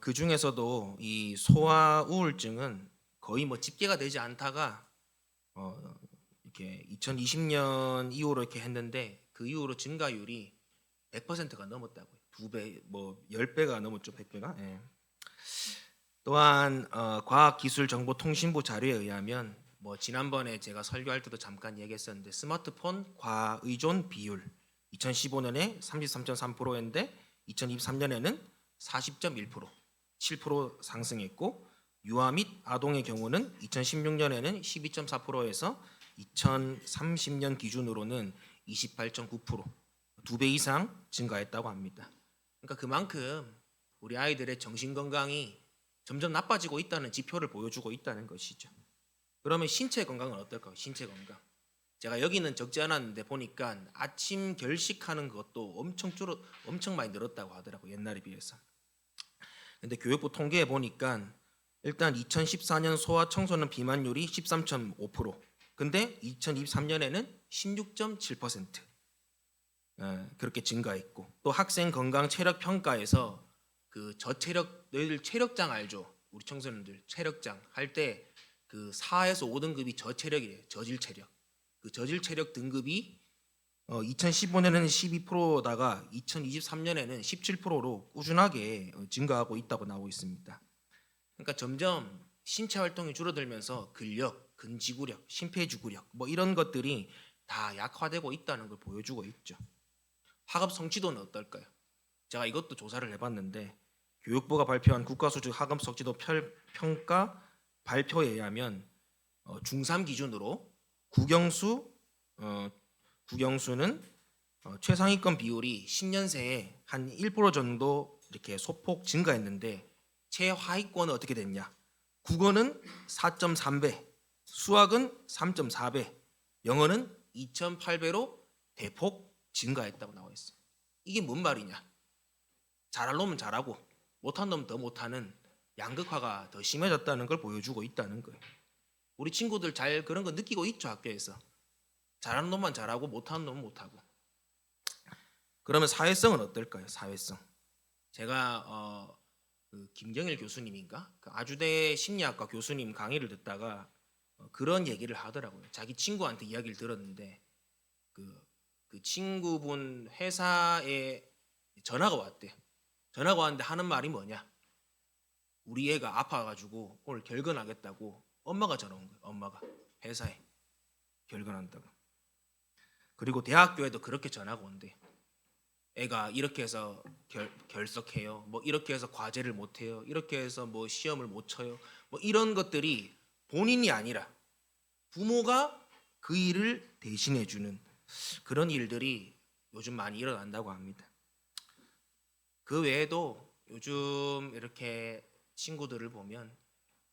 그 중에서도 이 소아 우울증은 거의 뭐 집계가 되지 않다가 이렇게 2020년 이후로 이렇게 했는데 그 이후로 증가율이 100%가 넘었다고요. 2배, 뭐 10배가 넘었죠, 100배가. 예. 또한 과학기술정보통신부 자료에 의하면 뭐 지난번에 제가 설교할 때도 잠깐 얘기했었는데 스마트폰 과의존 비율 2015년에 33.3%였는데 2023년에는 40.1%, 7% 상승했고 유아 및 아동의 경우는 2016년에는 12.4%에서 2030년 기준으로는 28.9%, 2배 이상 증가했다고 합니다. 그러니까 그만큼 우리 아이들의 정신 건강이 점점 나빠지고 있다는 지표를 보여주고 있다는 것이죠. 그러면 신체 건강은 어떨까요? 신체 건강. 제가 여기는 적지 않았는데 보니까 아침 결식하는 것도 엄청 많이 늘었다고 하더라고요. 옛날에 비해서. 근데 교육부 통계에 보니까 일단 2014년 소아 청소년 비만율이 13.5%. 근데 2023년에는 16.7%. 그렇게 증가했고 또 학생 건강 체력 평가에서 그 저체력 너희들 체력장 알죠? 우리 청소년들 체력장 할 때 그 4에서 5등급이 저체력이에요. 저질 체력. 그 저질 체력 등급이 2015년에는 12%다가 2023년에는 17%로 꾸준하게 증가하고 있다고 나오고 있습니다. 그러니까 점점 신체 활동이 줄어들면서 근력, 근지구력, 심폐지구력 뭐 이런 것들이 다 약화되고 있다는 걸 보여주고 있죠. 학업 성취도는 어떨까요? 제가 이것도 조사를 해봤는데 교육부가 발표한 국가수준 학업 성취도 평가 발표에 의하면 중3 기준으로 국영수는 최상위권 비율이 10년 새에 한 1% 정도 이렇게 소폭 증가했는데 최하위권은 어떻게 됐냐? 국어는 4.3배, 수학은 3.4배, 영어는 2.8배로 대폭 증가했다고 나와 있어요. 이게 뭔 말이냐? 잘할 놈은 잘하고 못한 놈은 더 못하는 양극화가 더 심해졌다는 걸 보여주고 있다는 거예요. 우리 친구들 잘 그런 거 느끼고 있죠, 학교에서. 잘하는 놈만 잘하고 못하는 놈은 못하고. 그러면 사회성은 어떨까요? 사회성. 제가 그 김경일 교수님인가? 그 아주대 심리학과 교수님 강의를 듣다가 그런 얘기를 하더라고요. 자기 친구한테 이야기를 들었는데 그 친구분 회사에 전화가 왔대요. 전화가 왔는데 하는 말이 뭐냐? 우리 애가 아파가지고 오늘 결근하겠다고 엄마가 전화 온 거예요. 엄마가 회사에 결근한다고. 그리고 대학교에도 그렇게 전화가 온대. 애가 이렇게 해서 결석해요. 뭐 이렇게 해서 과제를 못 해요. 이렇게 해서 뭐 시험을 못 쳐요. 뭐 이런 것들이 본인이 아니라 부모가 그 일을 대신해 주는 그런 일들이 요즘 많이 일어난다고 합니다. 그 외에도 요즘 이렇게 친구들을 보면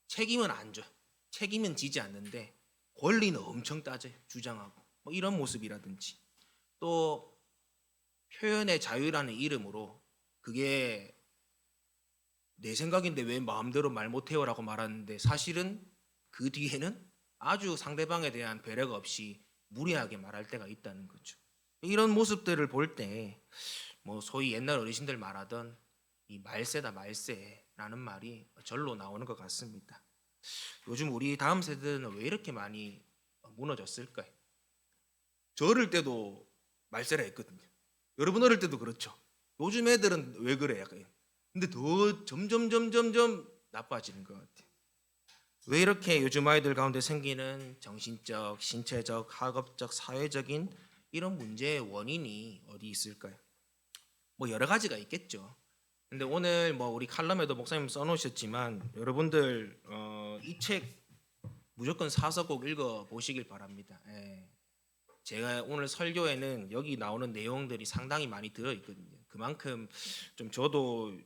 책임은 안 줘. 책임은 지지 않는데 권리는 엄청 따져요. 주장하고. 뭐 이런 모습이라든지. 또 표현의 자유라는 이름으로 그게 내 생각인데 왜 마음대로 말 못해요라고 말하는데 사실은 그 뒤에는 아주 상대방에 대한 배려가 없이 무리하게 말할 때가 있다는 거죠. 이런 모습들을 볼 때 뭐 소위 옛날 어르신들 말하던 이 말세다 말세라는 말이 절로 나오는 것 같습니다. 요즘 우리 다음 세대는 왜 이렇게 많이 무너졌을까요? 저 어릴 때도 말세라 했거든요. 여러분 어릴 때도 그렇죠. 요즘 애들은 왜 그래요? 근데 더 점점 나빠지는 것 같아요. 왜 이렇게 요즘 아이들 가운데 생기는 정신적, 신체적, 학업적, 사회적인 이런 문제의 원인이 어디 있을까요? 뭐 여러 가지가 있겠죠. 근데 오늘 뭐 우리 칼럼에도 목사님 써놓으셨지만 여러분들 이 책 무조건 사서 꼭 읽어 보시길 바랍니다. 예. 제가 오늘 설교에는 여기 나오는 내용들이 상당히 많이 들어 있거든요. 그만큼 좀 저도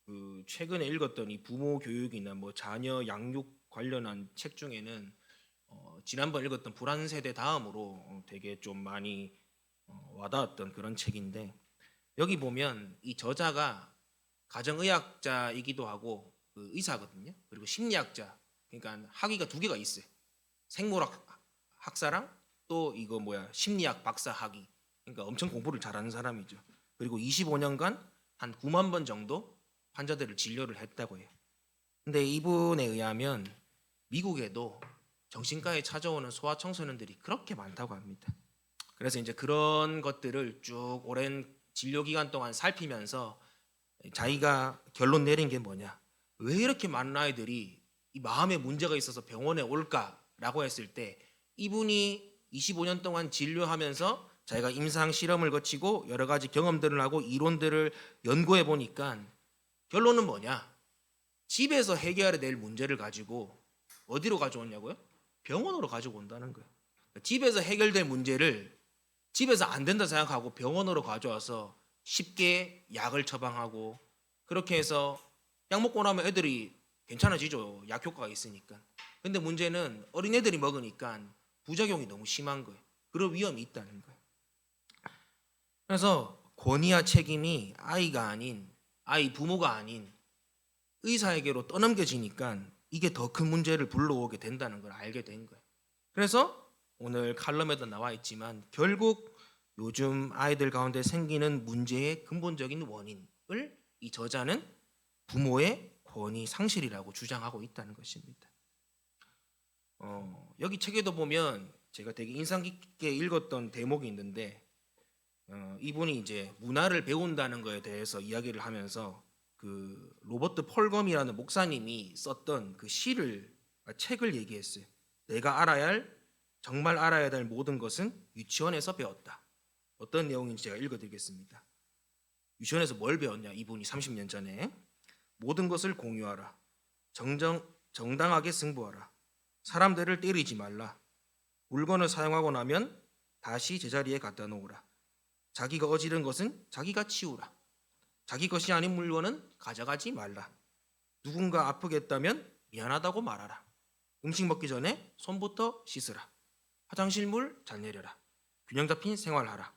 그 최근에 읽었던 이 부모 교육이나 뭐 자녀 양육 관련한 책 중에는 지난번 읽었던 불안 세대 다음으로 되게 좀 많이 와닿았던 그런 책인데, 여기 보면 이 저자가 가정의학자이기도 하고 그 의사거든요. 그리고 심리학자. 그러니까 학위가 두 개가 있어요. 생물학 학사랑 또 이거 심리학 박사 학위. 그러니까 엄청 공부를 잘하는 사람이죠. 그리고 25년간 한 9만 번 정도 환자들을 진료를 했다고 해요. 근데 이분에 의하면 미국에도 정신과에 찾아오는 소아청소년들이 그렇게 많다고 합니다. 그래서 이제 그런 것들을 쭉 오랜 진료 기간 동안 살피면서 자기가 결론 내린 게 뭐냐, 왜 이렇게 많은 아이들이 이 마음에 문제가 있어서 병원에 올까라고 했을 때, 이분이 25년 동안 진료하면서 자기가 임상 실험을 거치고 여러 가지 경험들을 하고 이론들을 연구해 보니까 결론은 뭐냐, 집에서 해결해야 될 문제를 가지고 어디로 가져오냐고요? 병원으로 가지고 온다는 거예요. 집에서 해결될 문제를 집에서 안 된다 생각하고 병원으로 가져와서 쉽게 약을 처방하고, 그렇게 해서 약 먹고 나면 애들이 괜찮아지죠. 약 효과가 있으니까. 근데 문제는 어린애들이 먹으니까 부작용이 너무 심한 거예요. 그럴 위험이 있다는 거예요. 그래서 권위와 책임이 아이 부모가 아닌 의사에게로 떠넘겨지니까 이게 더 큰 문제를 불러오게 된다는 걸 알게 된 거예요. 그래서 오늘 칼럼에도 나와 있지만 결국 요즘 아이들 가운데 생기는 문제의 근본적인 원인을 이 저자는 부모의 권위 상실이라고 주장하고 있다는 것입니다. 여기 책에도 보면 제가 되게 인상 깊게 읽었던 대목이 있는데, 이분이 이제 문화를 배운다는 것에 대해서 이야기를 하면서 그 로버트 펄검이라는 목사님이 썼던 그 책을 얘기했어요. 내가 정말 알아야 될 모든 것은 유치원에서 배웠다. 어떤 내용인지 제가 읽어드리겠습니다. 유치원에서 뭘 배웠냐, 이분이 30년 전에. 모든 것을 공유하라. 정당하게 승부하라. 사람들을 때리지 말라. 물건을 사용하고 나면 다시 제자리에 갖다 놓으라. 자기가 어지른 것은 자기가 치우라. 자기 것이 아닌 물건은 가져가지 말라. 누군가 아프게 했다면 미안하다고 말하라. 음식 먹기 전에 손부터 씻으라. 화장실 물 잘 내려라. 균형 잡힌 생활하라.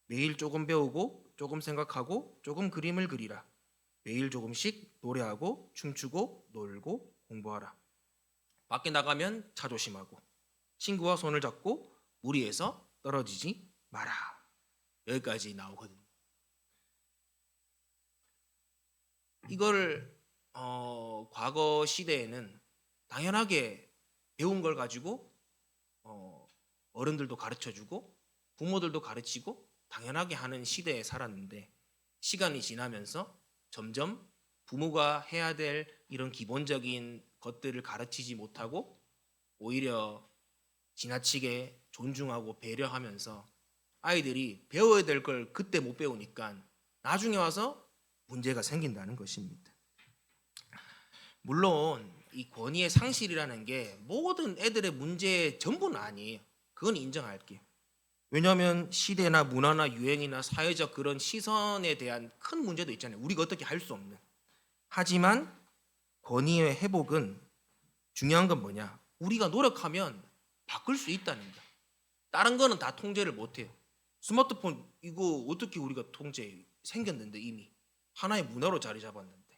매일 조금 배우고 조금 생각하고 조금 그림을 그리라. 매일 조금씩 노래하고 춤추고 놀고 공부하라. 밖에 나가면 차 조심하고 친구와 손을 잡고 무리해서 떨어지지 마라. 여기까지 나오거든요. 이걸 과거 시대에는 당연하게 배운 걸 가지고 어른들도 가르쳐주고 부모들도 가르치고 당연하게 하는 시대에 살았는데, 시간이 지나면서 점점 부모가 해야 될 이런 기본적인 것들을 가르치지 못하고 오히려 지나치게 존중하고 배려하면서 아이들이 배워야 될 걸 그때 못 배우니까 나중에 와서 문제가 생긴다는 것입니다. 물론 이 권위의 상실이라는 게 모든 애들의 문제의 전부는 아니에요. 그건 인정할게요. 왜냐하면 시대나 문화나 유행이나 사회적 그런 시선에 대한 큰 문제도 있잖아요. 우리가 어떻게 할 수 없는. 하지만 권위의 회복은 중요한 건 뭐냐? 우리가 노력하면 바꿀 수 있다는 거야. 다른 거는 다 통제를 못해요. 스마트폰 이거 어떻게 우리가 생겼는데 이미 하나의 문화로 자리 잡았는데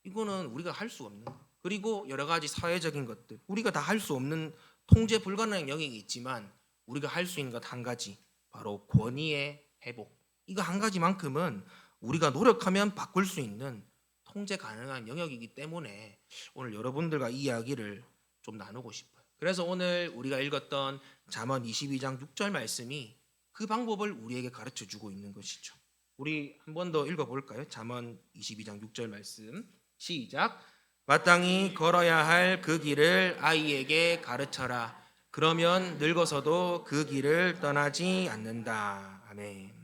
이거는 우리가 할 수 없는 거. 그리고 여러 가지 사회적인 것들 우리가 다 할 수 없는 통제 불가능한 영역이 있지만 우리가 할 수 있는 것 한 가지, 바로 권위의 회복. 이거 한 가지만큼은 우리가 노력하면 바꿀 수 있는 통제 가능한 영역이기 때문에 오늘 여러분들과 이 이야기를 좀 나누고 싶어요. 그래서 오늘 우리가 읽었던 잠언 22장 6절 말씀이 그 방법을 우리에게 가르쳐 주고 있는 것이죠. 우리 한 번 더 읽어볼까요? 잠언 22장 6절 말씀 시작. 마땅히 걸어야 할 그 길을 아이에게 가르쳐라. 그러면 늙어서도 그 길을 떠나지 않는다. 아멘.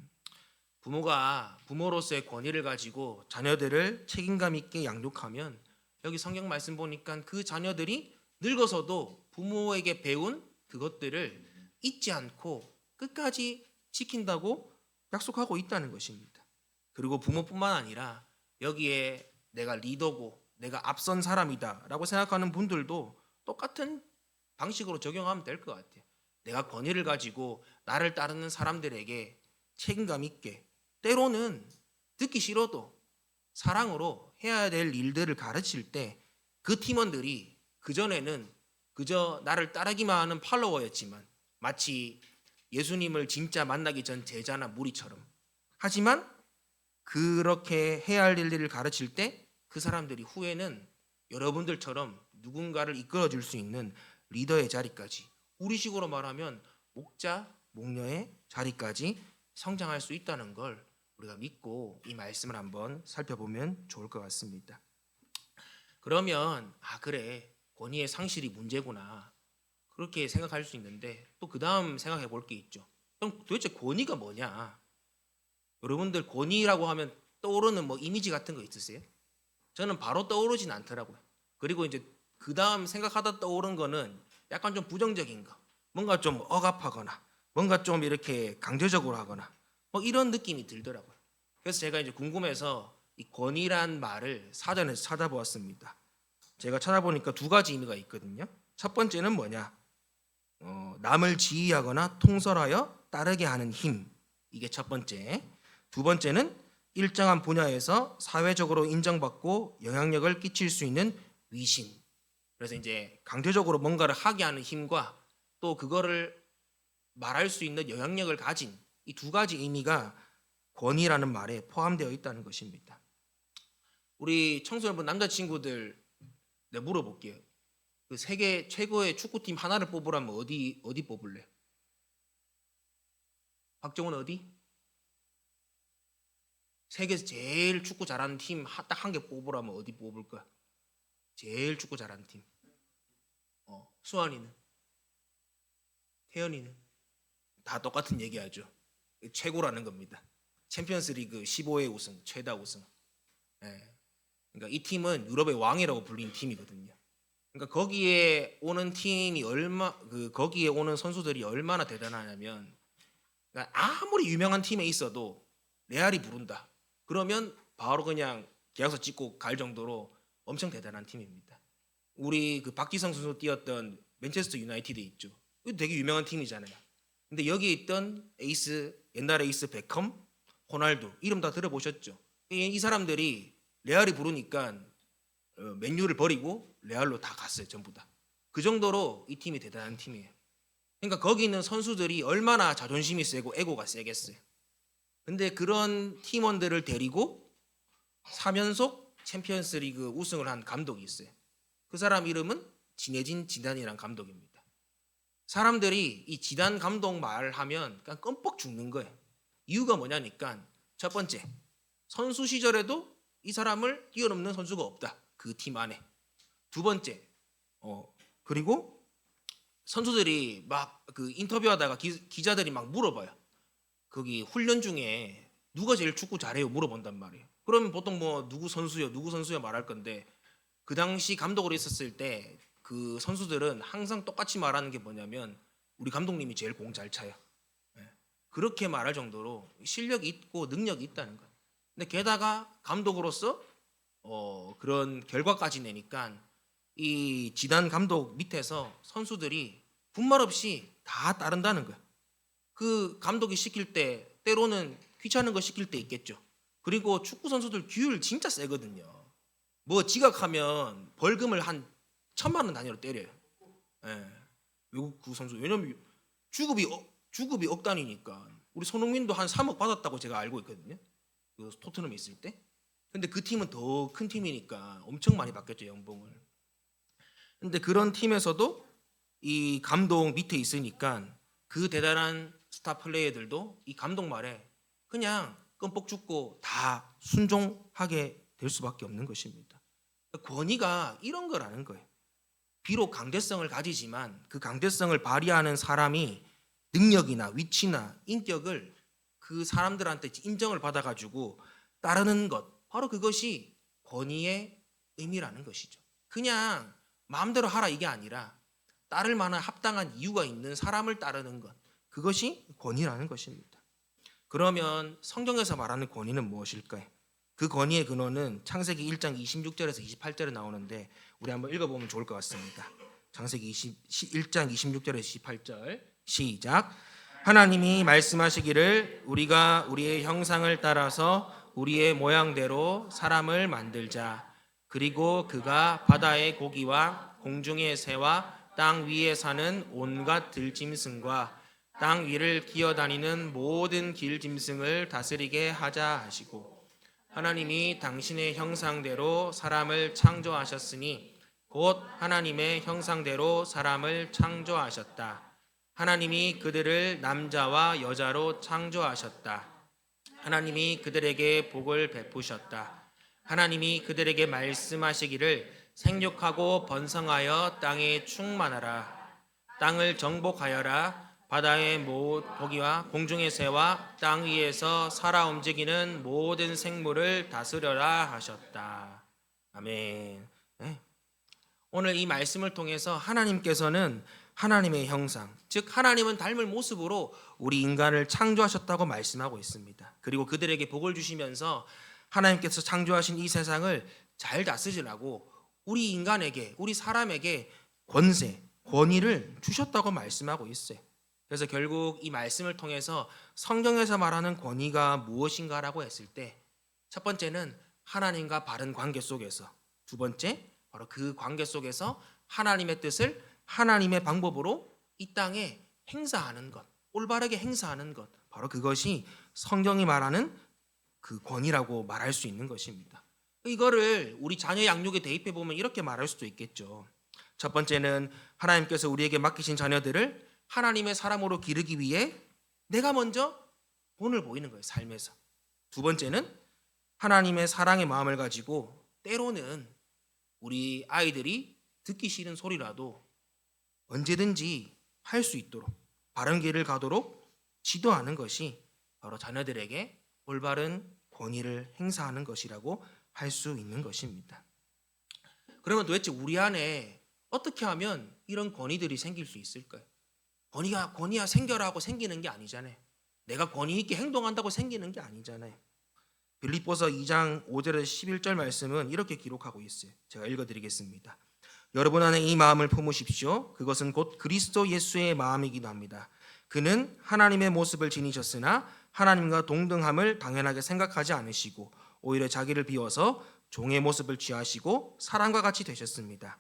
부모가 부모로서의 권위를 가지고 자녀들을 책임감 있게 양육하면 여기 성경 말씀 보니까 그 자녀들이 늙어서도 부모에게 배운 그것들을 잊지 않고 끝까지 지킨다고 약속하고 있다는 것입니다. 그리고 부모뿐만 아니라 여기에 내가 리더고 내가 앞선 사람이다라고 생각하는 분들도 똑같은 방식으로 적용하면 될 것 같아요. 내가 권위를 가지고 나를 따르는 사람들에게 책임감 있게 때로는 듣기 싫어도 사랑으로 해야 될 일들을 가르칠 때 그 팀원들이 그전에는 그저 나를 따르기만 하는 팔로워였지만 마치 예수님을 진짜 만나기 전 제자나 무리처럼, 하지만 그렇게 해야 할 일들을 가르칠 때 그 사람들이 후에는 여러분들처럼 누군가를 이끌어 줄 수 있는 리더의 자리까지, 우리식으로 말하면 목자, 목녀의 자리까지 성장할 수 있다는 걸 우리가 믿고 이 말씀을 한번 살펴보면 좋을 것 같습니다. 그러면 그래, 권위의 상실이 문제구나, 그렇게 생각할 수 있는데 또 그 다음 생각해 볼 게 있죠. 그럼 도대체 권위가 뭐냐? 여러분들 권위라고 하면 떠오르는 뭐 이미지 같은 거 있으세요? 저는 바로 떠오르진 않더라고요. 그리고 이제 그 다음 생각하다 떠오른 거는 약간 좀 부정적인 거, 뭔가 좀 억압하거나 뭔가 좀 이렇게 강제적으로 하거나 뭐 이런 느낌이 들더라고요. 그래서 제가 이제 궁금해서 이 권위란 말을 사전에서 찾아보았습니다. 제가 찾아보니까 두 가지 의미가 있거든요. 첫 번째는 뭐냐? 남을 지휘하거나 통솔하여 따르게 하는 힘, 이게 첫 번째. 두 번째는 일정한 분야에서 사회적으로 인정받고 영향력을 끼칠 수 있는 위신. 그래서 이제 강제적으로 뭔가를 하게 하는 힘과 또 그거를 말할 수 있는 영향력을 가진 이 두 가지 의미가 권위라는 말에 포함되어 있다는 것입니다. 우리 청소년분 남자친구들 내가 물어볼게요. 그 세계 최고의 축구팀 하나를 뽑으라면 어디 뽑을래? 박정훈 어디? 세계에서 제일 축구 잘하는 팀 딱 한 개 뽑으라면 어디 뽑을 거야? 제일 축구 잘하는 팀. 수환이는? 태연이는? 다 똑같은 얘기하죠. 최고라는 겁니다. 챔피언스리그 15회 우승, 최다 우승. 그러니까 이 팀은 유럽의 왕이라고 불린 팀이거든요. 그러니까 거기에 오는 팀이 거기에 오는 선수들이 얼마나 대단하냐면, 그러니까 아무리 유명한 팀에 있어도 레알이 부른다. 그러면 바로 그냥 계약서 찍고 갈 정도로 엄청 대단한 팀입니다. 우리 그 박지성 선수 뛰었던 맨체스터 유나이티드 있죠. 이거 되게 유명한 팀이잖아요. 근데 여기에 있던 에이스, 옛날 에이스 베컴, 호날두 이름 다 들어보셨죠? 이 사람들이 레알이 부르니까 맨유를 버리고 레알로 다 갔어요, 전부 다. 그 정도로 이 팀이 대단한 팀이에요. 그러니까 거기 있는 선수들이 얼마나 자존심이 세고 에고가 세겠어요. 근데 그런 팀원들을 데리고 3연속 챔피언스리그 우승을 한 감독이 있어요. 그 사람 이름은 지네진 지단이라는 감독입니다. 사람들이 이 지단 감독 말하면 그냥 껌뻑 죽는 거예요. 이유가 뭐냐니까, 첫 번째, 선수 시절에도 이 사람을 뛰어넘는 선수가 없다, 그 팀 안에. 두 번째, 그리고 선수들이 막 그 인터뷰하다가 기자들이 막 물어봐요. 거기 훈련 중에 누가 제일 축구 잘해요 물어본단 말이에요. 그러면 보통 뭐 누구 선수요 말할 건데, 그 당시 감독으로 있었을 때 그 선수들은 항상 똑같이 말하는 게 뭐냐면 우리 감독님이 제일 공 잘 차요. 그렇게 말할 정도로 실력이 있고 능력이 있다는 거예요. 근데 게다가 감독으로서 그런 결과까지 내니까 이 지단 감독 밑에서 선수들이 분말 없이 다 따른다는 거예요. 그 감독이 시킬 때 때로는 귀찮은 거 시킬 때 있겠죠. 그리고 축구 선수들 규율 진짜 세거든요. 뭐 지각하면 벌금을 한 1,000만 원 단위로 때려요. 외국 그 선수, 왜냐면 주급이 억 단위니까. 우리 손흥민도 한 3억 받았다고 제가 알고 있거든요. 그 토트넘에 있을 때. 근데 그 팀은 더 큰 팀이니까 엄청 많이 받겠죠, 연봉을. 근데 그런 팀에서도 이 감독 밑에 있으니까 그 대단한 스타 플레이어들도 이 감독 말에 그냥 끔뻑 죽고 다 순종하게 될 수밖에 없는 것입니다. 권위가 이런 거라는 거예요. 비록 강대성을 가지지만 그 강대성을 발휘하는 사람이 능력이나 위치나 인격을 그 사람들한테 인정을 받아가지고 따르는 것, 바로 그것이 권위의 의미라는 것이죠. 그냥 마음대로 하라 이게 아니라 따를 만한 합당한 이유가 있는 사람을 따르는 것, 그것이 권위라는 것입니다. 그러면 성경에서 말하는 권위는 무엇일까요? 그 권위의 근원은 창세기 1장 26절에서 28절에 나오는데 우리 한번 읽어보면 좋을 것 같습니다. 창세기 1장 26절에서 28절 시작. 하나님이 말씀하시기를 우리가 우리의 형상을 따라서 우리의 모양대로 사람을 만들자. 그리고 그가 바다의 고기와 공중의 새와 땅 위에 사는 온갖 들짐승과 땅 위를 기어다니는 모든 길짐승을 다스리게 하자 하시고 하나님이 당신의 형상대로 사람을 창조하셨으니 곧 하나님의 형상대로 사람을 창조하셨다. 하나님이 그들을 남자와 여자로 창조하셨다. 하나님이 그들에게 복을 베푸셨다. 하나님이 그들에게 말씀하시기를 생육하고 번성하여 땅에 충만하라. 땅을 정복하여라. 바다의 고기와 공중의 새와 땅 위에서 살아 움직이는 모든 생물을 다스려라 하셨다. 아멘. 네. 오늘 이 말씀을 통해서 하나님께서는 하나님의 형상, 즉 하나님은 닮을 모습으로 우리 인간을 창조하셨다고 말씀하고 있습니다. 그리고 그들에게 복을 주시면서 하나님께서 창조하신 이 세상을 잘 다스리라고 우리 인간에게, 우리 사람에게 권세, 권위를 주셨다고 말씀하고 있어요. 그래서 결국 이 말씀을 통해서 성경에서 말하는 권위가 무엇인가라고 했을 때 첫 번째는 하나님과 바른 관계 속에서, 두 번째 바로 그 관계 속에서 하나님의 뜻을 하나님의 방법으로 이 땅에 행사하는 것, 올바르게 행사하는 것, 바로 그것이 성경이 말하는 그 권위라고 말할 수 있는 것입니다. 이거를 우리 자녀 양육에 대입해 보면 이렇게 말할 수도 있겠죠. 첫 번째는 하나님께서 우리에게 맡기신 자녀들을 하나님의 사람으로 기르기 위해 내가 먼저 본을 보이는 거예요, 삶에서. 두 번째는 하나님의 사랑의 마음을 가지고 때로는 우리 아이들이 듣기 싫은 소리라도 언제든지 할 수 있도록 바른 길을 가도록 지도하는 것이 바로 자녀들에게 올바른 권위를 행사하는 것이라고 할 수 있는 것입니다. 그러면 도대체 우리 안에 어떻게 하면 이런 권위들이 생길 수 있을까요? 권위가 생겨라 하고 생기는 게 아니잖아요. 내가 권위 있게 행동한다고 생기는 게 아니잖아요. 빌립보서 2장 5절에서 11절 말씀은 이렇게 기록하고 있어요. 제가 읽어드리겠습니다. 여러분 안에 이 마음을 품으십시오. 그것은 곧 그리스도 예수의 마음이기도 합니다. 그는 하나님의 모습을 지니셨으나 하나님과 동등함을 당연하게 생각하지 않으시고 오히려 자기를 비워서 종의 모습을 취하시고 사람과 같이 되셨습니다.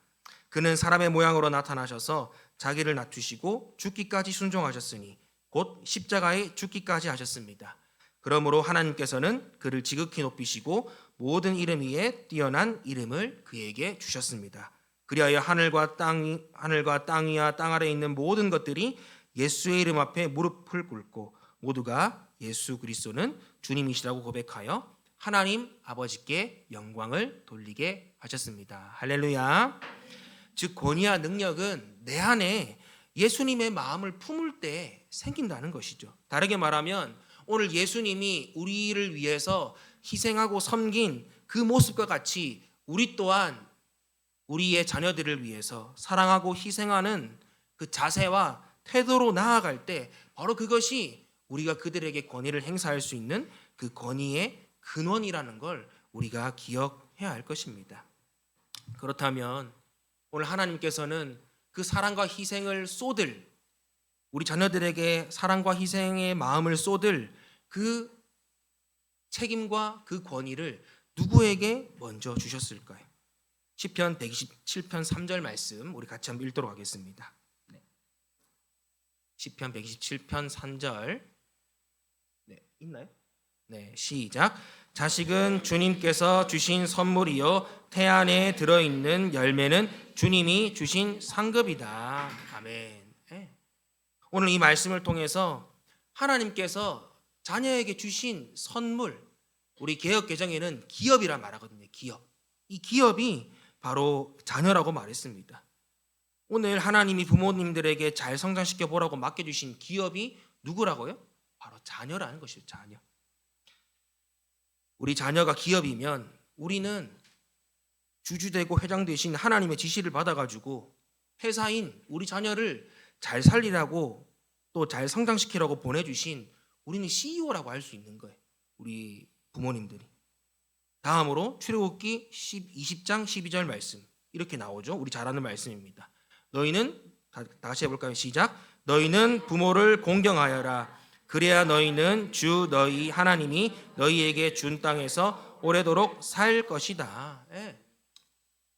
그는 사람의 모양으로 나타나셔서 자기를 낮추시고 죽기까지 순종하셨으니 곧 십자가에 죽기까지 하셨습니다. 그러므로 하나님께서는 그를 지극히 높이시고 모든 이름 위에 뛰어난 이름을 그에게 주셨습니다. 그리하여 하늘과 땅 위와 땅 아래에 있는 모든 것들이 예수의 이름 앞에 무릎을 꿇고 모두가 예수 그리스도는 주님이시라고 고백하여 하나님 아버지께 영광을 돌리게 하셨습니다. 할렐루야. 즉 권위와 능력은 내 안에 예수님의 마음을 품을 때 생긴다는 것이죠. 다르게 말하면 오늘 예수님이 우리를 위해서 희생하고 섬긴 그 모습과 같이 우리 또한 우리의 자녀들을 위해서 사랑하고 희생하는 그 자세와 태도로 나아갈 때 바로 그것이 우리가 그들에게 권위를 행사할 수 있는 그 권위의 근원이라는 걸 우리가 기억해야 할 것입니다. 그렇다면 오늘 하나님께서는 그 사랑과 희생을 쏟을, 우리 자녀들에게 사랑과 희생의 마음을 쏟을 그 책임과 그 권위를 누구에게 먼저 주셨을까요? 시편 127편 3절 말씀 우리 같이 한번 읽도록 하겠습니다. 시편 127편 3절 있나요? 네, 시작. 자식은 주님께서 주신 선물이요 태안에 들어있는 열매는 주님이 주신 상급이다. 아멘. 네. 오늘 이 말씀을 통해서 하나님께서 자녀에게 주신 선물, 우리 개역 개정에는 기업이라 말하거든요. 기업. 이 기업이 바로 자녀라고 말했습니다. 오늘 하나님이 부모님들에게 잘 성장시켜 보라고 맡겨주신 기업이 누구라고요? 바로 자녀라는 것이죠. 자녀. 우리 자녀가 기업이면 우리는 주주되고 회장 되신 하나님의 지시를 받아가지고 회사인 우리 자녀를 잘 살리라고 또 잘 성장시키라고 보내주신 우리는 CEO라고 할 수 있는 거예요. 우리 부모님들이. 다음으로 출애굽기 20장 12절 말씀 이렇게 나오죠. 우리 잘 아는 말씀입니다. 너희는 다시 해볼까요? 시작. 너희는 부모를 공경하여라. 그래야 너희는 주 너희 하나님이 너희에게 준 땅에서 오래도록 살 것이다. 예.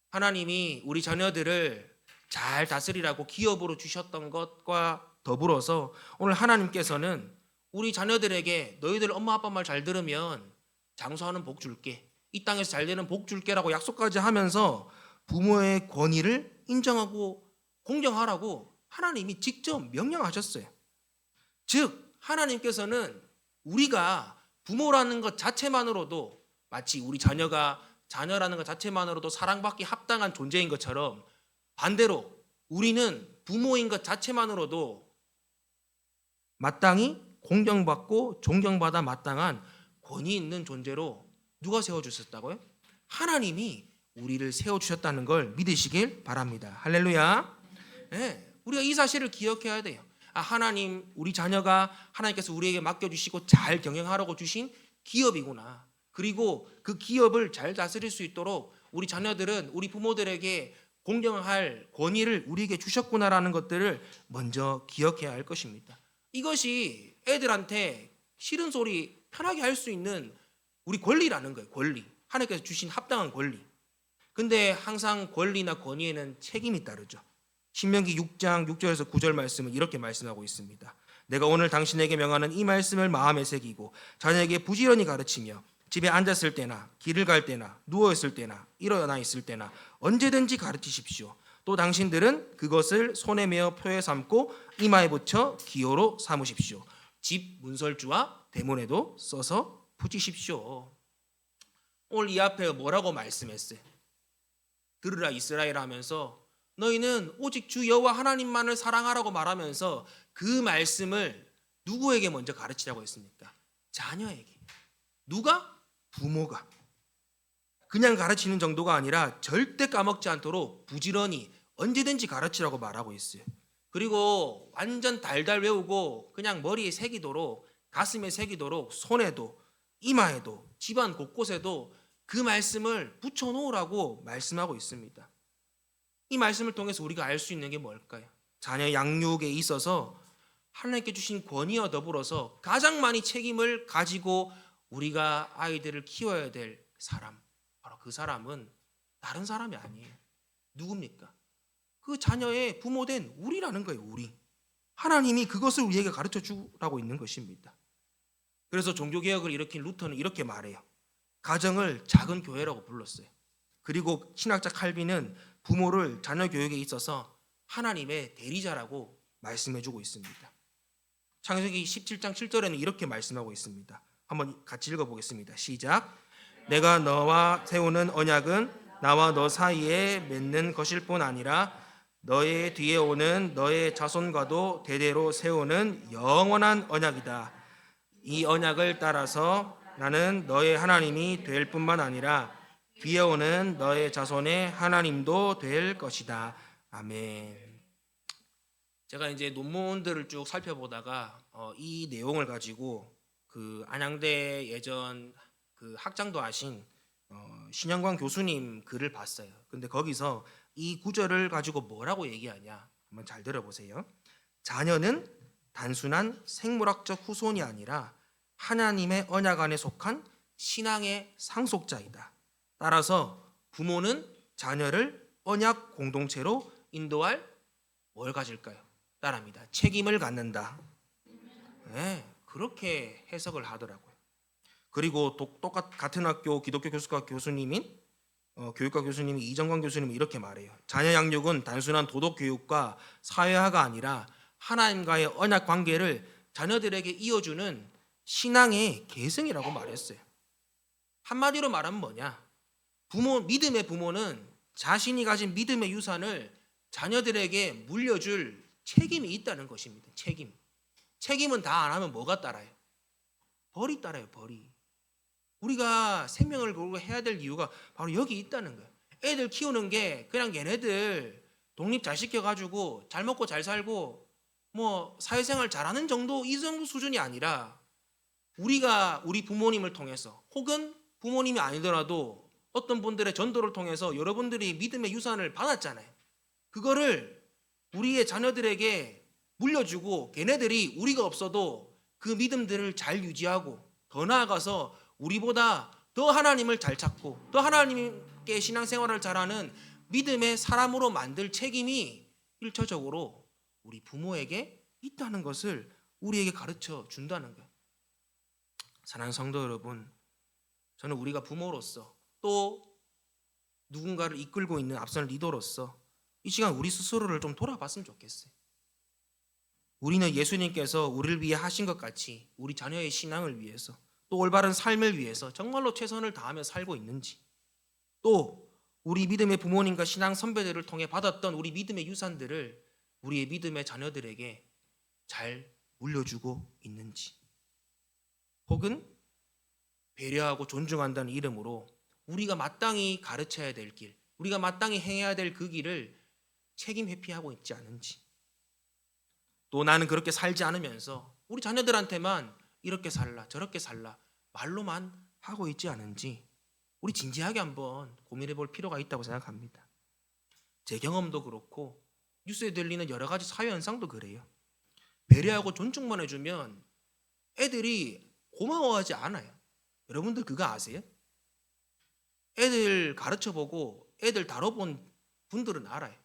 하나님이 우리 자녀들을 잘 다스리라고 기업으로 주셨던 것과 더불어서 오늘 하나님께서는 우리 자녀들에게 너희들 엄마 아빠 말 잘 들으면 장수하는 복 줄게, 이 땅에서 잘 되는 복 줄게라고 약속까지 하면서 부모의 권위를 인정하고 공경하라고 하나님이 직접 명령하셨어요. 즉 하나님께서는 우리가 부모라는 것 자체만으로도 마치 우리 자녀라는 것 자체만으로도 사랑받기 합당한 존재인 것처럼 반대로 우리는 부모인 것 자체만으로도 마땅히 공경받고 존경받아 마땅한 권위 있는 존재로 누가 세워주셨다고요? 하나님이 우리를 세워주셨다는 걸 믿으시길 바랍니다. 할렐루야. 네, 우리가 이 사실을 기억해야 돼요. 하나님, 우리 자녀가 하나님께서 우리에게 맡겨주시고 잘 경영하라고 주신 기업이구나. 그리고 그 기업을 잘 다스릴 수 있도록 우리 자녀들은 우리 부모들에게 공경할 권위를 우리에게 주셨구나라는 것들을 먼저 기억해야 할 것입니다. 이것이 애들한테 싫은 소리 편하게 할 수 있는 우리 권리라는 거예요. 권리. 하나님께서 주신 합당한 권리. 근데 항상 권리나 권위에는 책임이 따르죠. 신명기 6장 6절에서 9절 말씀은 이렇게 말씀하고 있습니다. 내가 오늘 당신에게 명하는 이 말씀을 마음에 새기고 자녀에게 부지런히 가르치며 집에 앉았을 때나 길을 갈 때나 누워있을 때나 일어나 있을 때나 언제든지 가르치십시오. 또 당신들은 그것을 손에 메어 표에 삼고 이마에 붙여 기호로 삼으십시오. 집 문설주와 대문에도 써서 붙이십시오. 오늘 이 앞에 뭐라고 말씀했어요? 들으라 이스라엘 하면서 너희는 오직 주 여호와 하나님만을 사랑하라고 말하면서 그 말씀을 누구에게 먼저 가르치라고 했습니까? 자녀에게. 누가? 부모가. 그냥 가르치는 정도가 아니라 절대 까먹지 않도록 부지런히 언제든지 가르치라고 말하고 있어요. 그리고 완전 달달 외우고 그냥 머리에 새기도록, 가슴에 새기도록, 손에도 이마에도 집안 곳곳에도 그 말씀을 붙여놓으라고 말씀하고 있습니다. 이 말씀을 통해서 우리가 알 수 있는 게 뭘까요? 자녀 양육에 있어서 하나님께 주신 권위와 더불어서 가장 많이 책임을 가지고 우리가 아이들을 키워야 될 사람, 바로 그 사람은 다른 사람이 아니에요. 누굽니까? 그 자녀의 부모된 우리라는 거예요. 우리. 하나님이 그것을 우리에게 가르쳐 주라고 있는 것입니다. 그래서 종교개혁을 일으킨 루터는 이렇게 말해요. 가정을 작은 교회라고 불렀어요. 그리고 신학자 칼빈은 부모를 자녀 교육에 있어서 하나님의 대리자라고 말씀해주고 있습니다. 창세기 17장 7절에는 이렇게 말씀하고 있습니다. 한번 같이 읽어보겠습니다. 시작. 내가 너와 세우는 언약은 나와 너 사이에 맺는 것일 뿐 아니라 너의 뒤에 오는 너의 자손과도 대대로 세우는 영원한 언약이다. 이 언약을 따라서 나는 너의 하나님이 될 뿐만 아니라 뒤에 오는 너의 자손의 하나님도 될 것이다. 아멘. 제가 이제 논문들을 쭉 살펴보다가 이 내용을 가지고 그 안양대 예전 그 학장도 하신 신영광 교수님 글을 봤어요. 근데 거기서 이 구절을 가지고 뭐라고 얘기하냐? 한번 잘 들어보세요. 자녀는 단순한 생물학적 후손이 아니라 하나님의 언약 안에 속한 신앙의 상속자이다. 따라서 부모는 자녀를 언약 공동체로 인도할 뭘 가질까요? 따라합니다. 책임을 갖는다. 네, 그렇게 해석을 하더라고요. 그리고 같은 학교 기독교 교수과 교수님인 교육과 교수님이 이정관 교수님이 이렇게 말해요. 자녀 양육은 단순한 도덕 교육과 사회화가 아니라 하나님과의 언약 관계를 자녀들에게 이어주는 신앙의 계승이라고 말했어요. 한마디로 말하면 뭐냐? 믿음의 부모는 자신이 가진 믿음의 유산을 자녀들에게 물려줄 책임이 있다는 것입니다. 책임은 다 안 하면 뭐가 따라요? 벌이 따라요. 벌이. 우리가 생명을 걸고 해야 될 이유가 바로 여기 있다는 거예요. 애들 키우는 게 그냥 얘네들 독립 잘 시켜가지고 잘 먹고 잘 살고 뭐 사회생활 잘하는 정도, 이 정도 수준이 아니라 우리가 우리 부모님을 통해서, 혹은 부모님이 아니더라도 어떤 분들의 전도를 통해서 여러분들이 믿음의 유산을 받았잖아요. 그거를 우리의 자녀들에게 물려주고, 걔네들이 우리가 없어도 그 믿음들을 잘 유지하고, 더 나아가서 우리보다 더 하나님을 잘 찾고 더 하나님께 신앙생활을 잘하는 믿음의 사람으로 만들 책임이 일차적으로 우리 부모에게 있다는 것을 우리에게 가르쳐 준다는 거예요. 사랑하는 성도 여러분, 저는 우리가 부모로서 또 누군가를 이끌고 있는 앞선 리더로서 이 시간 우리 스스로를 좀 돌아봤으면 좋겠어요. 우리는 예수님께서 우리를 위해 하신 것 같이 우리 자녀의 신앙을 위해서, 또 올바른 삶을 위해서 정말로 최선을 다하며 살고 있는지, 또 우리 믿음의 부모님과 신앙 선배들을 통해 받았던 우리 믿음의 유산들을 우리의 믿음의 자녀들에게 잘 물려주고 있는지, 혹은 배려하고 존중한다는 이름으로 우리가 마땅히 가르쳐야 될 길, 우리가 마땅히 행해야 될 그 길을 책임 회피하고 있지 않은지, 또 나는 그렇게 살지 않으면서 우리 자녀들한테만 이렇게 살라 저렇게 살라 말로만 하고 있지 않은지 우리 진지하게 한번 고민해 볼 필요가 있다고 생각합니다. 제 경험도 그렇고 뉴스에 들리는 여러 가지 사회 현상도 그래요. 배려하고 존중만 해주면 애들이 고마워하지 않아요. 여러분들 그거 아세요? 애들 가르쳐보고 애들 다뤄본 분들은 알아요.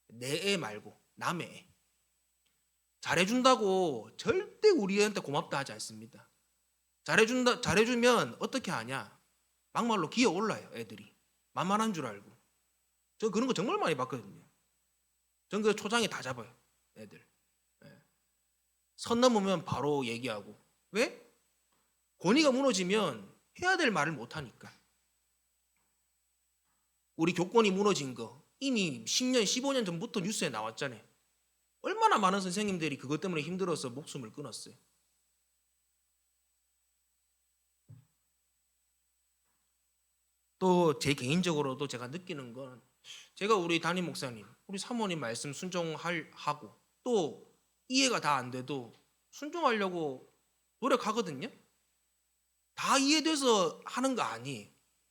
내 애 말고 남의 애. 잘해준다고 절대 우리 애한테 고맙다 하지 않습니다. 잘해주면 어떻게 하냐? 막말로 기어 올라요. 애들이 만만한 줄 알고. 저 그런 거 정말 많이 봤거든요. 전 그 초장에 다 잡아요. 애들. 선 넘으면 바로 얘기하고. 왜? 권위가 무너지면 해야 될 말을 못하니까. 우리 교권이 무너진 거 이미 10년, 15년 전부터 뉴스에 나왔잖아요. 얼마나 많은 선생님들이 그것 때문에 힘들어서 목숨을 끊었어요. 또 제 개인적으로도 제가 느끼는 건, 제가 우리 담임 목사님, 우리 사모님 말씀 순종하고 또 이해가 다 안 돼도 순종하려고 노력하거든요. 다 이해돼서 하는 거 아니에요.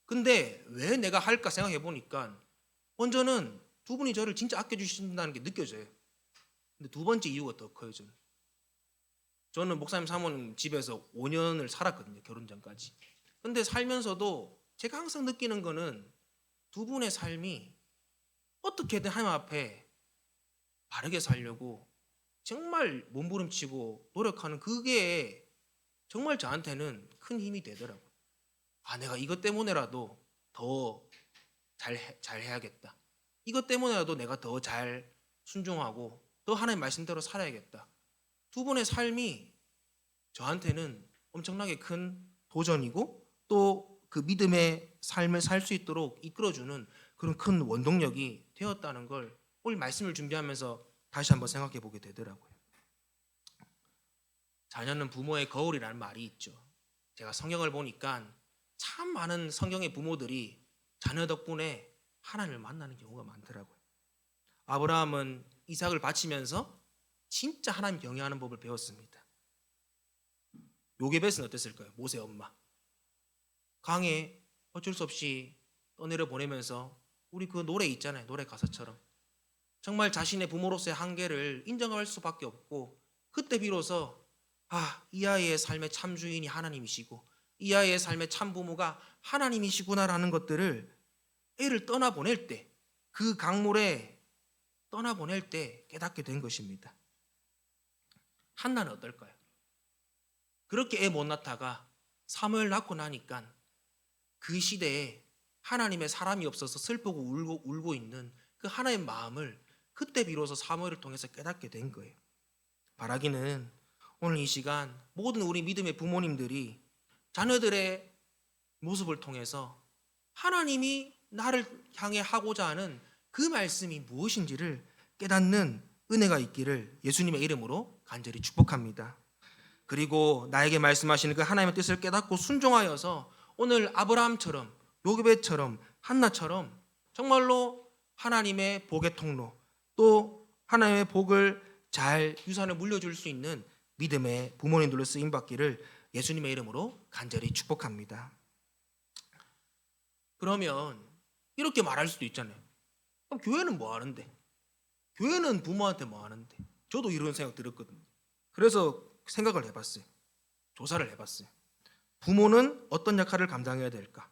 근데 왜 내가 할까 생각해 보니까 먼저는 두 분이 저를 진짜 아껴주신다는 게 느껴져요. 근데 두 번째 이유가 더 커요. 저는 목사님 사모님 집에서 5년을 살았거든요. 결혼 전까지. 근데 살면서도 제가 항상 느끼는 거는 두 분의 삶이 어떻게든 하나님 앞에 바르게 살려고 정말 몸부림치고 노력하는, 그게 정말 저한테는 큰 힘이 되더라고요. 아, 내가 이것 때문에라도 더 잘 해야겠다. 이것 때문에라도 내가 더 잘 순종하고 더 하나님 말씀대로 살아야겠다. 두 분의 삶이 저한테는 엄청나게 큰 도전이고 또 그 믿음의 삶을 살 수 있도록 이끌어주는 그런 큰 원동력이 되었다는 걸 오늘 말씀을 준비하면서 다시 한번 생각해 보게 되더라고요. 자녀는 부모의 거울이라는 말이 있죠. 제가 성경을 보니까 참 많은 성경의 부모들이 자녀 덕분에 하나님을 만나는 경우가 많더라고요. 아브라함은 이삭을 바치면서 진짜 하나님 경외하는 법을 배웠습니다. 요게벳은 어땠을까요? 모세 엄마. 강에 어쩔 수 없이 떠내려 보내면서 우리 그 노래 있잖아요. 노래 가사처럼 정말 자신의 부모로서의 한계를 인정할 수밖에 없고, 그때 비로소 이 아이의 삶의 참 주인이 하나님이시고 이 아이의 삶의 참 부모가 하나님이시구나라는 것들을 애를 떠나보낼 때, 그 강물에 떠나보낼 때 깨닫게 된 것입니다. 한나는 어떨까요? 그렇게 애 못 낳다가 사무엘 낳고 나니까 그 시대에 하나님의 사람이 없어서 슬프고 울고 있는 그 하나의 마음을 그때 비로소 사무엘을 통해서 깨닫게 된 거예요. 바라기는 오늘 이 시간 모든 우리 믿음의 부모님들이 자녀들의 모습을 통해서 하나님이 나를 향해 하고자 하는 그 말씀이 무엇인지를 깨닫는 은혜가 있기를 예수님의 이름으로 간절히 축복합니다. 그리고 나에게 말씀하시는 그 하나님의 뜻을 깨닫고 순종하여서 오늘 아브라함처럼, 요괴배처럼, 한나처럼 정말로 하나님의 복의 통로, 또 하나님의 복을 잘 유산을 물려줄 수 있는 믿음의 부모님들로 쓰임 받기를 예수님의 이름으로 간절히 축복합니다. 그러면 이렇게 말할 수도 있잖아요. 그럼 교회는 뭐 하는데? 교회는 부모한테 뭐 하는데? 저도 이런 생각 들었거든요. 그래서 생각을 해봤어요. 조사를 해봤어요. 부모는 어떤 역할을 감당해야 될까?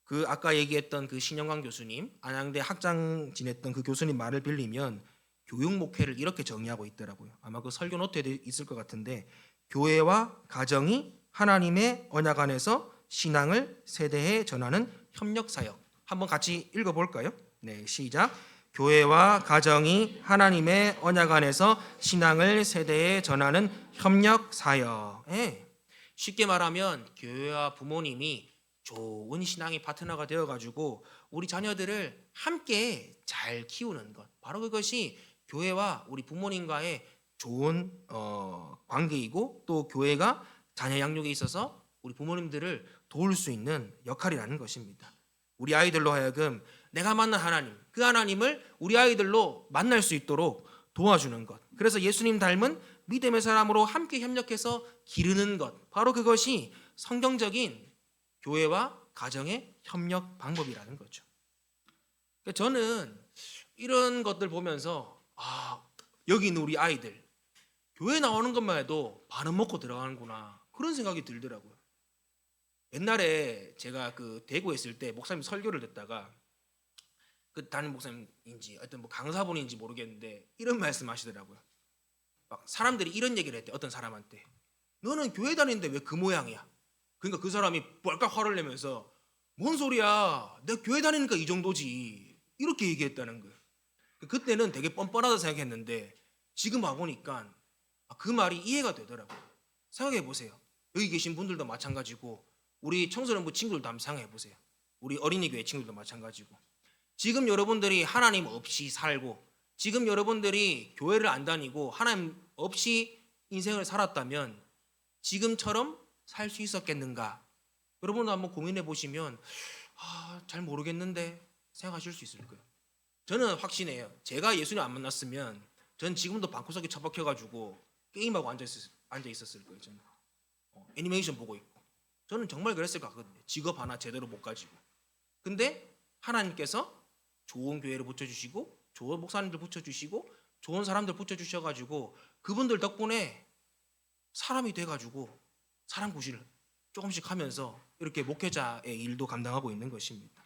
그 아까 얘기했던 그 신영광 교수님, 안양대 학장 지냈던 그 교수님 말을 빌리면 교육 목회를 이렇게 정의하고 있더라고요. 아마 그 설교 노트에 있을 것 같은데, 교회와 가정이 하나님의 언약 안에서 신앙을 세대에 전하는 협력 사역. 한번 같이 읽어볼까요? 네, 시작. 교회와 가정이 하나님의 언약 안에서 신앙을 세대에 전하는 협력 사역. 쉽게 말하면 교회와 부모님이 좋은 신앙의 파트너가 되어가지고 우리 자녀들을 함께 잘 키우는 것, 바로 그것이 교회와 우리 부모님과의 좋은 관계이고, 또 교회가 자녀 양육에 있어서 우리 부모님들을 도울 수 있는 역할이라는 것입니다. 우리 아이들로 하여금 내가 만난 하나님, 그 하나님을 우리 아이들로 만날 수 있도록 도와주는 것, 그래서 예수님 닮은 믿음의 사람으로 함께 협력해서 기르는 것, 바로 그것이 성경적인 교회와 가정의 협력 방법이라는 거죠. 저는 이런 것들 보면서 여기 있는 우리 아이들 교회 나오는 것만 해도 반은 먹고 들어가는구나, 그런 생각이 들더라고요. 옛날에 제가 그 대구에 있을 때 목사님 설교를 듣다가 그 담임 목사님인지 어떤 뭐 강사분인지 모르겠는데 이런 말씀하시더라고요. 막 사람들이 이런 얘기를 했대. 어떤 사람한테 너는 교회 다니는데 왜 그 모양이야? 그러니까 그 사람이 뻘깍 화를 내면서 뭔 소리야, 내가 교회 다니니까 이 정도지, 이렇게 얘기했다는 거예요. 그때는 되게 뻔뻔하다 생각했는데 지금 와보니까 그 말이 이해가 되더라고요. 생각해 보세요. 여기 계신 분들도 마찬가지고 우리 청소년부 친구들도 한번 생각해 보세요. 우리 어린이교회 친구들도 마찬가지고, 지금 여러분들이 하나님 없이 살고, 지금 여러분들이 교회를 안 다니고 하나님 없이 인생을 살았다면 지금처럼 살 수 있었겠는가? 여러분도 한번 고민해 보시면 잘 모르겠는데 생각하실 수 있을 거예요. 저는 확신해요. 제가 예수님 안 만났으면 전 지금도 방구석에 처박혀가지고 게임하고 앉아 있었을 거예요. 저는 애니메이션 보고 있고, 저는 정말 그랬을 것 같거든요. 직업 하나 제대로 못 가지고. 근데 하나님께서 좋은 교회를 붙여주시고, 좋은 목사님들 붙여주시고, 좋은 사람들 붙여주셔가지고 그분들 덕분에 사람이 돼가지고 사람 구실을 조금씩 하면서 이렇게 목회자의 일도 감당하고 있는 것입니다.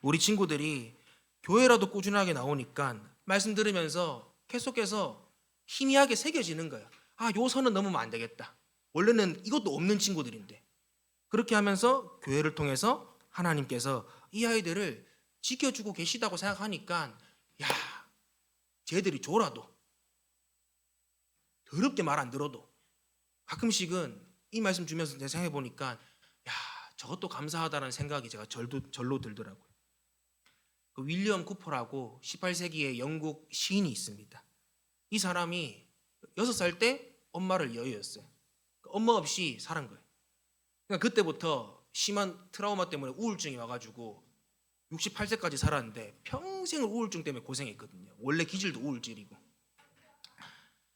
우리 친구들이 교회라도 꾸준하게 나오니까 말씀 들으면서 계속해서 희미하게 새겨지는 거예요. 요 선은 넘으면 안 되겠다. 원래는 이것도 없는 친구들인데. 그렇게 하면서 교회를 통해서 하나님께서 이 아이들을 지켜주고 계시다고 생각하니까 쟤들이 졸아도, 더럽게 말 안 들어도 가끔씩은 이 말씀 주면서 내가 생각해 보니까 저것도 감사하다는 생각이 제가 절로 들더라고요. 그 윌리엄 쿠퍼라고 18세기의 영국 시인이 있습니다. 이 사람이 6살 때 엄마를 여의었어요. 엄마 없이 살은 거예요. 그러니까 그때부터 심한 트라우마 때문에 우울증이 와가지고 68세까지 살았는데 평생을 우울증 때문에 고생했거든요. 원래 기질도 우울질이고.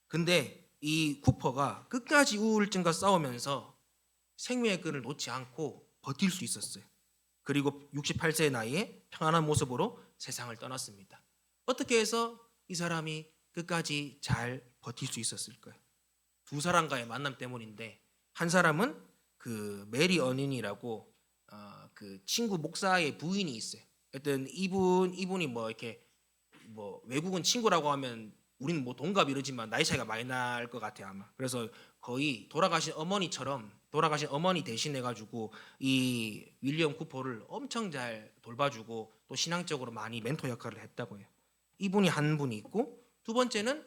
근데 이 쿠퍼가 끝까지 우울증과 싸우면서 생명의 끈을 놓지 않고 버틸 수 있었어요. 그리고 68세의 나이에 평안한 모습으로 세상을 떠났습니다. 어떻게 해서 이 사람이 끝까지 잘 버틸 수 있었을까요? 두 사람과의 만남 때문인데, 한 사람은 그 메리 어닌이라고 그 친구 목사의 부인이 있어요. 하여튼 이분이 뭐 이렇게 뭐 외국은 친구라고 하면 우리는 뭐 동갑 이러지만 나이 차이가 많이 날 것 같아요 아마. 그래서 거의 돌아가신 어머니 대신해 가지고 이 윌리엄 쿠퍼를 엄청 잘 돌봐주고 또 신앙적으로 많이 멘토 역할을 했다고 해요. 이분이 한 분이 있고, 두 번째는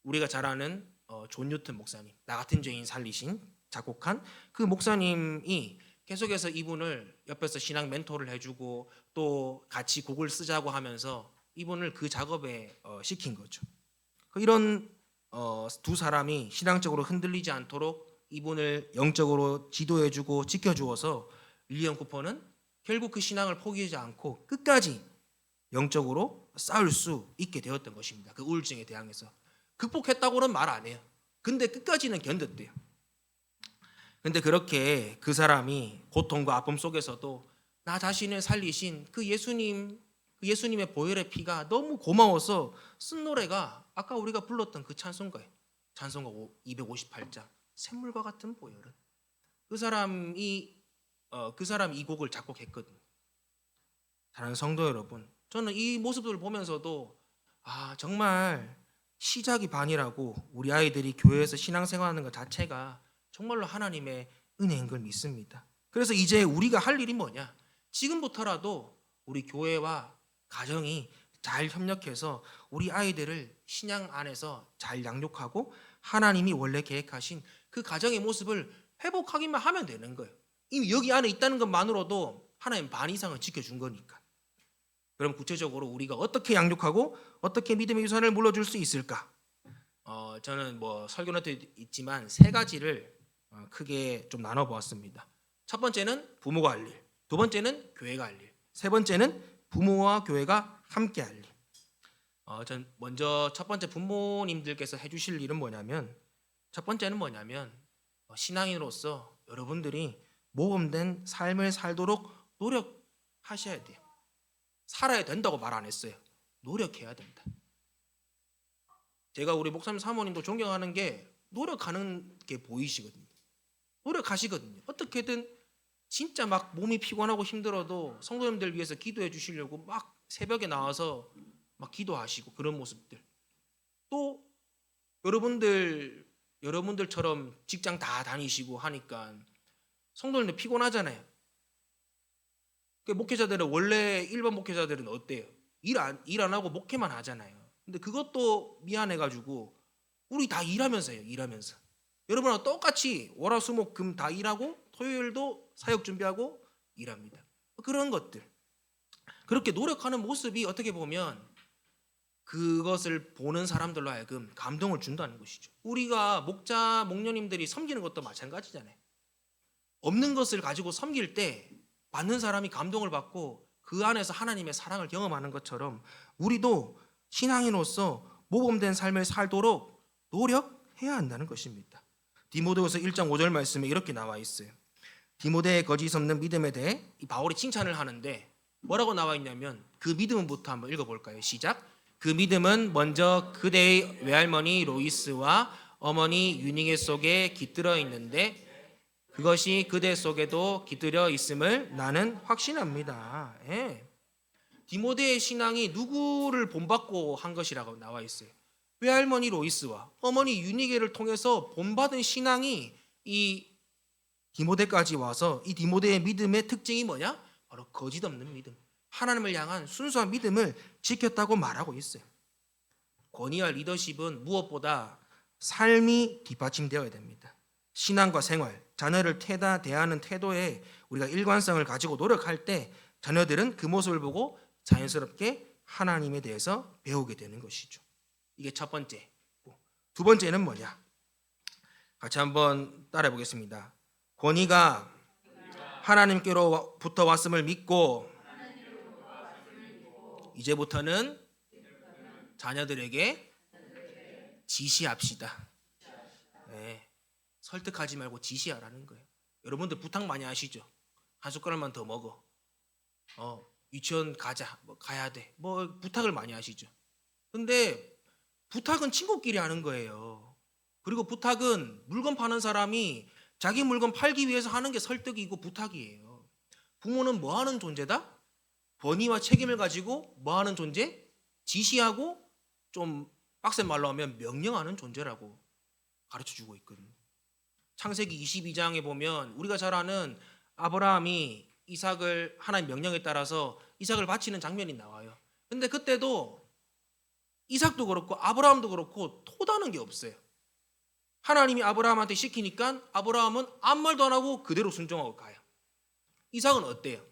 우리가 잘 아는 존 뉴턴 목사님, 나 같은 죄인 살리신 작곡한 그 목사님이 계속해서 이분을 옆에서 신앙 멘토를 해주고 또 같이 곡을 쓰자고 하면서 이분을 그 작업에 시킨 거죠. 이런 두 사람이 신앙적으로 흔들리지 않도록 이분을 영적으로 지도해주고 지켜주어서 윌리엄 쿠퍼는 결국 그 신앙을 포기하지 않고 끝까지 영적으로 싸울 수 있게 되었던 것입니다. 그 우울증에 대항해서 극복했다고는 말 안 해요. 근데 끝까지는 견뎠대요. 근데 그렇게 그 사람이 고통과 아픔 속에서도 나 자신을 살리신 그 예수님의 보혈의 피가 너무 고마워서 쓴 노래가 아까 우리가 불렀던 그 찬송가예요. 찬송가 258장 샘물과 같은 보혈은. 그 사람이 이 곡을 작곡했거든요. 사랑하는 성도 여러분, 저는 이 모습들을 보면서도 정말 시작이 반이라고 우리 아이들이 교회에서 신앙생활하는 것 자체가 정말로 하나님의 은혜인 걸 믿습니다. 그래서 이제 우리가 할 일이 뭐냐? 지금부터라도 우리 교회와 가정이 잘 협력해서 우리 아이들을 신앙 안에서 잘 양육하고 하나님이 원래 계획하신 그 가정의 모습을 회복하기만 하면 되는 거예요. 이미 여기 안에 있다는 것만으로도 하나님 반 이상을 지켜준 거니까. 그럼 구체적으로 우리가 어떻게 양육하고 어떻게 믿음의 유산을 물려줄 수 있을까? 저는 설교노트에 있지만 세 가지를 크게 좀 나눠보았습니다. 첫 번째는 부모가 할 일, 두 번째는 교회가 할 일, 세 번째는 부모와 교회가 함께 할 일. 전 먼저 첫 번째 부모님들께서 해주실 일은 뭐냐면, 첫 번째는 뭐냐면 신앙인으로서 여러분들이 모범된 삶을 살도록 노력하셔야 돼요. 살아야 된다고 말 안 했어요. 노력해야 된다. 제가 우리 목사님 사모님도 존경하는 게 노력하는 게 보이시거든요. 노력하시거든요. 어떻게든 진짜 막 몸이 피곤하고 힘들어도 성도님들 위해서 기도해 주시려고 막 새벽에 나와서 막 기도하시고 그런 모습들. 또 여러분들처럼 직장 다 다니시고 하니까 성도님들 피곤하잖아요. 목회자들은 원래 일반 목회자들은 어때요? 일 안 하고 목회만 하잖아요. 근데 그것도 미안해가지고 우리 다 일하면서요. 일하면서 여러분하고 똑같이 월화수목금 다 일하고 토요일도 사역 준비하고 일합니다. 그런 것들 그렇게 노력하는 모습이 어떻게 보면 그것을 보는 사람들로 하여금 감동을 준다는 것이죠. 우리가 목자 목녀님들이 섬기는 것도 마찬가지잖아요. 없는 것을 가지고 섬길 때 받는 사람이 감동을 받고 그 안에서 하나님의 사랑을 경험하는 것처럼 우리도 신앙인으로서 모범된 삶을 살도록 노력해야 한다는 것입니다. 디모데후서 1장 5절 말씀에 이렇게 나와 있어요. 디모데의 거짓 없는 믿음에 대해 바울이 칭찬을 하는데 뭐라고 나와 있냐면 그 믿음부터 한번 읽어볼까요? 시작. 그 믿음은 먼저 그대의 외할머니 로이스와 어머니 유니게 속에 깃들어 있는데 그것이 그대 속에도 깃들여 있음을 나는 확신합니다. 디모데의 신앙이 누구를 본받고 한 것이라고 나와 있어요. 외할머니 로이스와 어머니 유니게를 통해서 본받은 신앙이 이 디모데까지 와서 이 디모데의 믿음의 특징이 뭐냐? 바로 거짓 없는 믿음, 하나님을 향한 순수한 믿음을 지켰다고 말하고 있어요. 권위와 리더십은 무엇보다 삶이 뒷받침되어야 됩니다. 신앙과 생활, 자녀를 대하는 태도에 우리가 일관성을 가지고 노력할 때 자녀들은 그 모습을 보고 자연스럽게 하나님에 대해서 배우게 되는 것이죠. 이게 첫 번째. 두 번째는 뭐냐? 같이 한번 따라해 보겠습니다. 권위가 하나님께로부터 왔음을 믿고 이제부터는 자녀들에게 지시합시다. 설득하지 말고 지시하라는 거예요. 여러분들 부탁 많이 하시죠? 한 숟가락만 더 먹어. 유치원 가자. 가야 돼. 부탁을 많이 하시죠. 근데 부탁은 친구끼리 하는 거예요. 그리고 부탁은 물건 파는 사람이 자기 물건 팔기 위해서 하는 게 설득이고 부탁이에요. 부모는 뭐 하는 존재다? 권위와 책임을 가지고 뭐 하는 존재? 지시하고 좀 빡센 말로 하면 명령하는 존재라고 가르쳐주고 있거든요. 창세기 22장에 보면 우리가 잘 아는 아브라함이 이삭을 하나님 명령에 따라서 이삭을 바치는 장면이 나와요. 근데 그때도 이삭도 그렇고 아브라함도 그렇고 토다는 게 없어요. 하나님이 아브라함한테 시키니까 아브라함은 아무 말도 안 하고 그대로 순종하고 가요. 이삭은 어때요?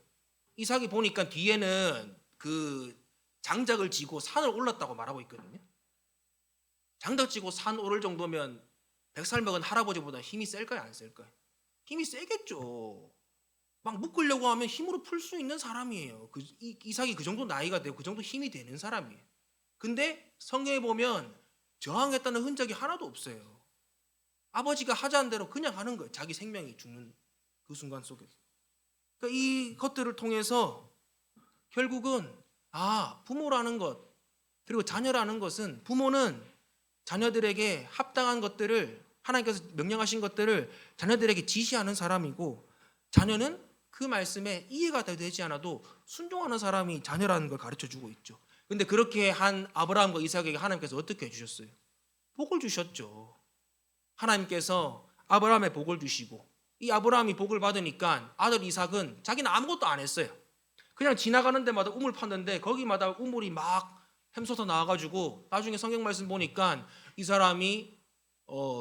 이삭이 보니까 뒤에는 그 장작을 지고 산을 올랐다고 말하고 있거든요. 장작 지고 산 오를 정도면 100살 먹은 할아버지보다 힘이 셀까요, 안 셀까요? 힘이 세겠죠. 막 묶으려고 하면 힘으로 풀 수 있는 사람이에요. 이삭이 그 정도 나이가 되고 그 정도 힘이 되는 사람이에요. 근데 성경에 보면 저항했다는 흔적이 하나도 없어요. 아버지가 하자는 대로 그냥 하는 거예요. 자기 생명이 죽는 그 순간 속에서. 그러니까 이 것들을 통해서 결국은 부모라는 것, 그리고 자녀라는 것은, 부모는 자녀들에게 합당한 것들을, 하나님께서 명령하신 것들을 자녀들에게 지시하는 사람이고, 자녀는 그 말씀에 이해가 되지 않아도 순종하는 사람이 자녀라는 걸 가르쳐 주고 있죠. 근데 그렇게 한 아브라함과 이삭에게 하나님께서 어떻게 해주셨어요? 복을 주셨죠. 하나님께서 아브라함의 복을 주시고, 이 아브라함이 복을 받으니까 아들 이삭은 자기는 아무것도 안 했어요. 그냥 지나가는 데마다 우물 팠는데 거기마다 우물이 막 햄솟아 나와가지고 나중에 성경 말씀 보니까 이 사람이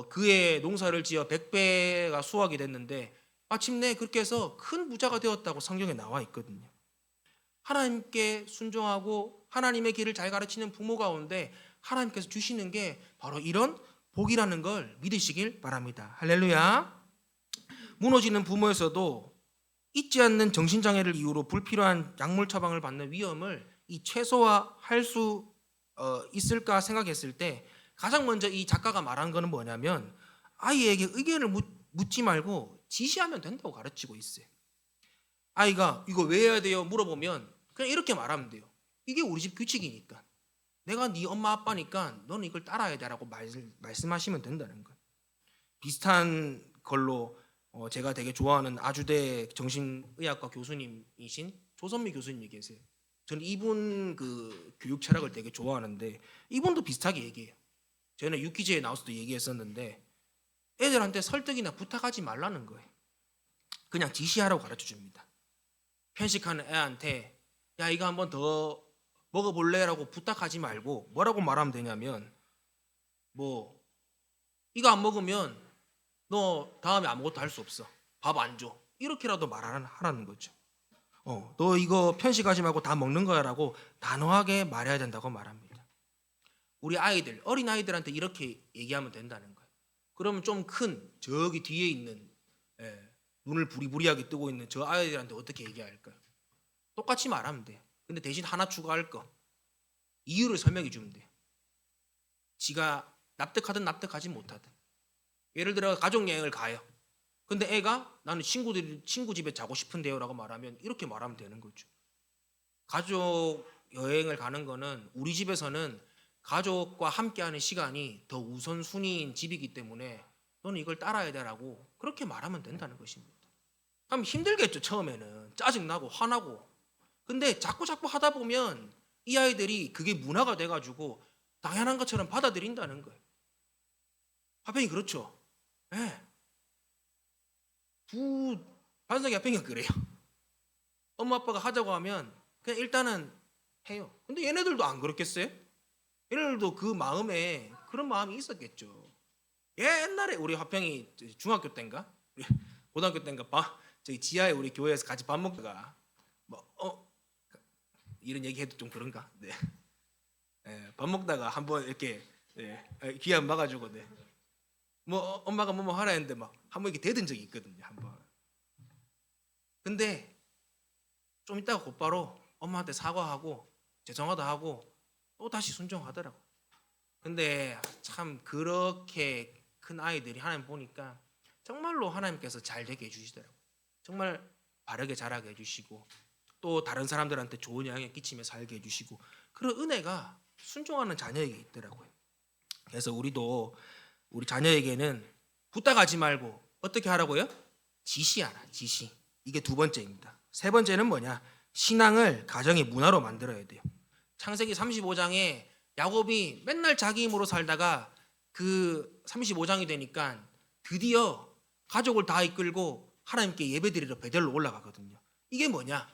그의 농사를 지어 100배가 수확이 됐는데 마침내 그렇게 해서 큰 부자가 되었다고 성경에 나와 있거든요. 하나님께 순종하고 하나님의 길을 잘 가르치는 부모 가운데 하나님께서 주시는 게 바로 이런 복이라는 걸 믿으시길 바랍니다. 할렐루야. 무너지는 부모에서도 잊지 않는 정신장애를 이유로 불필요한 약물 처방을 받는 위험을 이 최소화할 수 있을까 생각했을 때 가장 먼저 이 작가가 말한 거는 뭐냐면 아이에게 의견을 묻지 말고 지시하면 된다고 가르치고 있어요. 아이가 이거 왜 해야 돼요? 물어보면 그냥 이렇게 말하면 돼요. 이게 우리 집 규칙이니까. 내가 네 엄마 아빠니까 너는 이걸 따라야 돼라고 말씀하시면 된다는 거예요. 비슷한 걸로 제가 되게 좋아하는 아주대 정신의학과 교수님이신 조선미 교수님이 계세요. 저는 이분 그 교육 철학을 되게 좋아하는데 이분도 비슷하게 얘기해요. 저는 유퀴즈에 나와서도 얘기했었는데 애들한테 설득이나 부탁하지 말라는 거예요. 그냥 지시하라고 가르쳐 줍니다. 편식하는 애한테 야 이거 한번 더 먹어볼래라고 부탁하지 말고 뭐라고 말하면 되냐면 뭐 이거 안 먹으면 너 다음에 아무것도 할 수 없어. 밥 안 줘. 이렇게라도 말하라는 거죠. 너 이거 편식하지 말고 다 먹는 거야라고 단호하게 말해야 된다고 말합니다. 우리 아이들, 어린 아이들한테 이렇게 얘기하면 된다는 거예요. 그러면 좀 큰 저기 뒤에 있는 눈을 부리부리하게 뜨고 있는 저 아이들한테 어떻게 얘기할까요? 똑같이 말하면 돼요. 근데 대신 하나 추가할 거. 이유를 설명해 주면 돼요. 지가 납득하든 납득하지 못하든. 예를 들어 가족여행을 가요. 근데 애가 나는 친구 집에 자고 싶은데요 라고 말하면 이렇게 말하면 되는 거죠. 가족 여행을 가는 거는 우리 집에서는 가족과 함께하는 시간이 더 우선순위인 집이기 때문에 너는 이걸 따라야 돼라고 그렇게 말하면 된다는 것입니다. 그럼 힘들겠죠. 처음에는 짜증나고 화나고. 근데 자꾸 하다 보면 이 아이들이 그게 문화가 돼가지고 당연한 것처럼 받아들인다는 거예요. 화평이 그렇죠. 네. 반석이 화평이가 그래요. 엄마 아빠가 하자고 하면 그냥 일단은 해요. 근데 얘네들도 안 그렇겠어요? 얘네들도 그 마음에 그런 마음이 있었겠죠. 옛날에 우리 화평이 중학교 때인가 고등학교 때인가 저기 지하에 우리 교회에서 같이 밥 먹다가 이런 얘기 해도 좀 그런가? 네. 밥 먹다가 한번 이렇게 귀에 안 막아주고 뭐 엄마가 뭐 하라 했는데 막 한번 이렇게 대든 적이 있거든요. 한번. 근데 좀 있다가 곧바로 엄마한테 사과하고 죄송하다 하고 또 다시 순종하더라고. 근데 참 그렇게 큰 아이들이 하나님 보니까 정말로 하나님께서 잘 되게 해주시더라고. 정말 바르게 자라게 해주시고 또 다른 사람들한테 좋은 영향을 끼치며 살게 해주시고 그런 은혜가 순종하는 자녀에게 있더라고요. 그래서 우리도 우리 자녀에게는 부탁하지 말고 어떻게 하라고요? 지시하라. 지시. 이게 두 번째입니다. 세 번째는 뭐냐? 신앙을 가정의 문화로 만들어야 돼요. 창세기 35장에 야곱이 맨날 자기 힘으로 살다가 그 35장이 되니까 드디어 가족을 다 이끌고 하나님께 예배드리러 베델로 올라가거든요. 이게 뭐냐?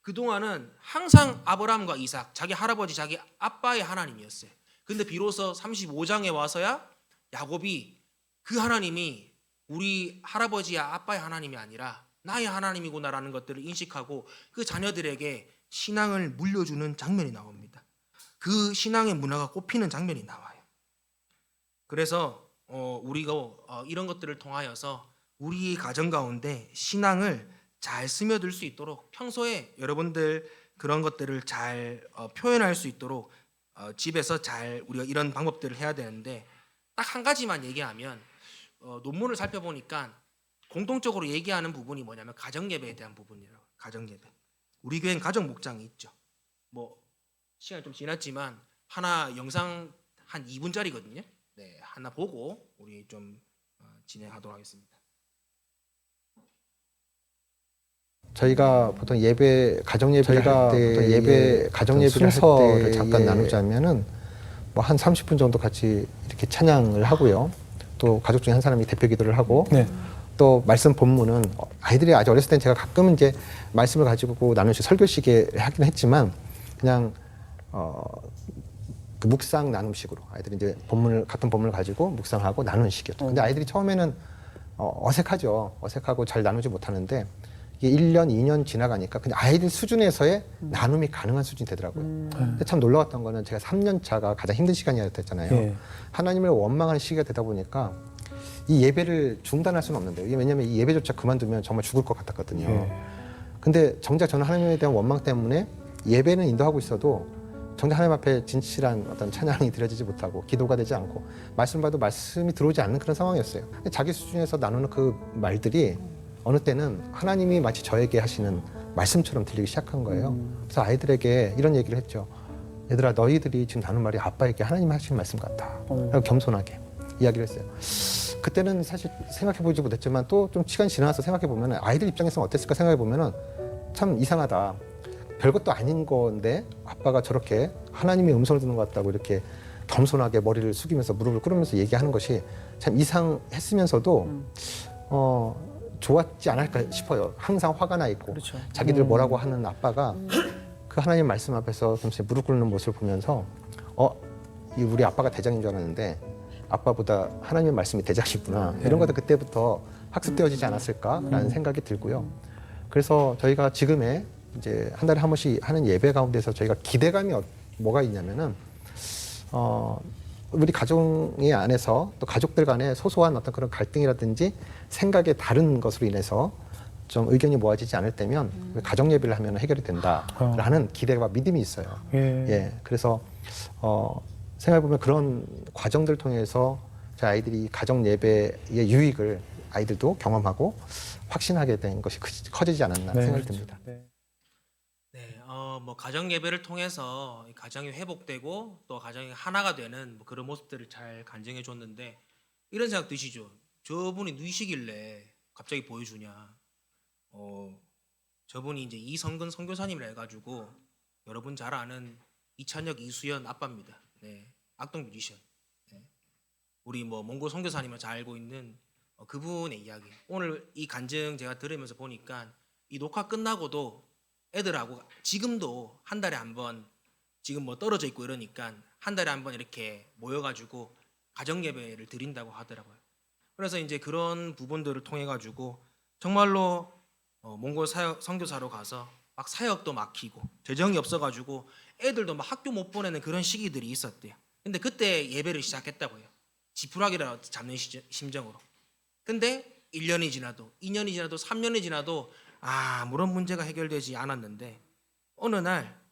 그동안은 항상 아브라함과 이삭, 자기 할아버지, 자기 아빠의 하나님이었어요. 근데 비로소 35장에 와서야 야곱이 그 하나님이 우리 할아버지야 아빠의 하나님이 아니라 나의 하나님이구나라는 것들을 인식하고 그 자녀들에게 신앙을 물려주는 장면이 나옵니다. 그 신앙의 문화가 꼽히는 장면이 나와요. 그래서 우리가 이런 것들을 통하여서 우리 가정 가운데 신앙을 잘 스며들 수 있도록 평소에 여러분들 그런 것들을 잘 표현할 수 있도록 집에서 잘 우리가 이런 방법들을 해야 되는데, 딱 한 가지만 얘기하면 논문을 살펴보니까 공통적으로 얘기하는 부분이 뭐냐면 가정 예배에 대한 부분이라고. 가정 예배. 우리 교회는 가정 목장이 있죠. 뭐 시간이 좀 지났지만 하나 영상 한 2분짜리거든요. 네, 하나 보고 우리 좀 진행하도록 하겠습니다. 저희가 보통 예배 가정 예배를 할 때 예배 가정 예배를 순서를 잠깐 나누자면은 뭐 한 30분 정도 같이 이렇게 찬양을 하고요. 또 가족 중에 한 사람이 대표 기도를 하고 또 말씀 본문은 아이들이 아주 어렸을 땐 제가 가끔 이제 말씀을 가지고 나누시 설교식에 하긴 했지만 그냥 그 묵상 나눔식으로 아이들이 이제 같은 본문을 가지고 묵상하고 나누는 식이었죠. 근데 아이들이 처음에는 어색하죠. 어색하고 잘 나누지 못하는데 이게 1년, 2년 지나가니까 그냥 아이들 수준에서의 나눔이 가능한 수준이 되더라고요. 근데 참 놀라웠던 거는 제가 3년 차가 가장 힘든 시간이었잖아요. 하나님을 원망하는 시기가 되다 보니까 이 예배를 중단할 수는 없는데, 이게 왜냐면 이 예배조차 그만두면 정말 죽을 것 같았거든요. 근데 정작 저는 하나님에 대한 원망 때문에 예배는 인도하고 있어도 정작 하나님 앞에 진실한 어떤 찬양이 드려지지 못하고 기도가 되지 않고 말씀 봐도 말씀이 들어오지 않는 그런 상황이었어요. 자기 수준에서 나누는 그 말들이 어느 때는 하나님이 마치 저에게 하시는 말씀처럼 들리기 시작한 거예요. 그래서 아이들에게 이런 얘기를 했죠. 얘들아, 너희들이 지금 나눈 말이 아빠에게 하나님이 하시는 말씀 같아. 겸손하게 이야기를 했어요. 그때는 사실 생각해보지 못했지만 또 좀 시간이 지나서 생각해보면 아이들 입장에서는 어땠을까 생각해보면 참 이상하다. 별것도 아닌 건데 아빠가 저렇게 하나님의 음성을 듣는 것 같다고 이렇게 겸손하게 머리를 숙이면서 무릎을 꿇으면서 얘기하는 것이 참 이상했으면서도 좋았지 않을까 싶어요. 항상 화가 나 있고 자기들 뭐라고 하는 아빠가 그 하나님 말씀 앞에서 잠시 무릎 꿇는 모습을 보면서 이 우리 아빠가 대장인 줄 알았는데 아빠보다 하나님의 말씀이 대장이구나. 이런 것도 그때부터 학습되어지지 않았을까라는 생각이 들고요. 그래서 저희가 지금의 이제 한 달에 한 번씩 하는 예배 가운데서 저희가 기대감이 뭐가 있냐면은 우리 가정의 안에서 또 가족들 간에 소소한 어떤 그런 갈등이라든지 생각의 다른 것으로 인해서 좀 의견이 모아지지 않을 때면 가정 예배를 하면 해결이 된다라는 기대와 믿음이 있어요. 그래서 생각해보면 그런 과정들 통해서 저희 아이들이 가정 예배의 유익을 아이들도 경험하고 확신하게 된 것이 커지지 않았나 생각이 듭니다. 뭐 가정 예배를 통해서 가정이 회복되고 또 가정이 하나가 되는 뭐 그런 모습들을 잘 간증해 줬는데, 이런 생각 드시죠? 저분이 누이시길래 갑자기 보여주냐? 저분이 이제 이성근 선교사님이라 해가지고 여러분 잘 아는 이찬혁, 이수연 아빠입니다. 악동 뮤지션. 우리 뭐 몽골 선교사님을 잘 알고 있는 그분의 이야기. 오늘 이 간증 제가 들으면서 보니까 이 녹화 끝나고도 애들하고 지금도 한 달에 한 번, 지금 뭐 떨어져 있고 이러니까 한 달에 한 번 이렇게 모여가지고 가정 예배를 드린다고 하더라고요. 그래서 이제 그런 부분들을 통해 가지고 정말로 몽골 선교사로 가서 막 사역도 막히고 재정이 없어가지고 애들도 막 학교 못 보내는 그런 시기들이 있었대요. 근데 그때 예배를 시작했다고요. 지푸라기라도 잡는 심정으로. 근데 1년이 지나도 2년이 지나도 3년이 지나도 아무런 문제가 해결되지 않았는데, 어느 날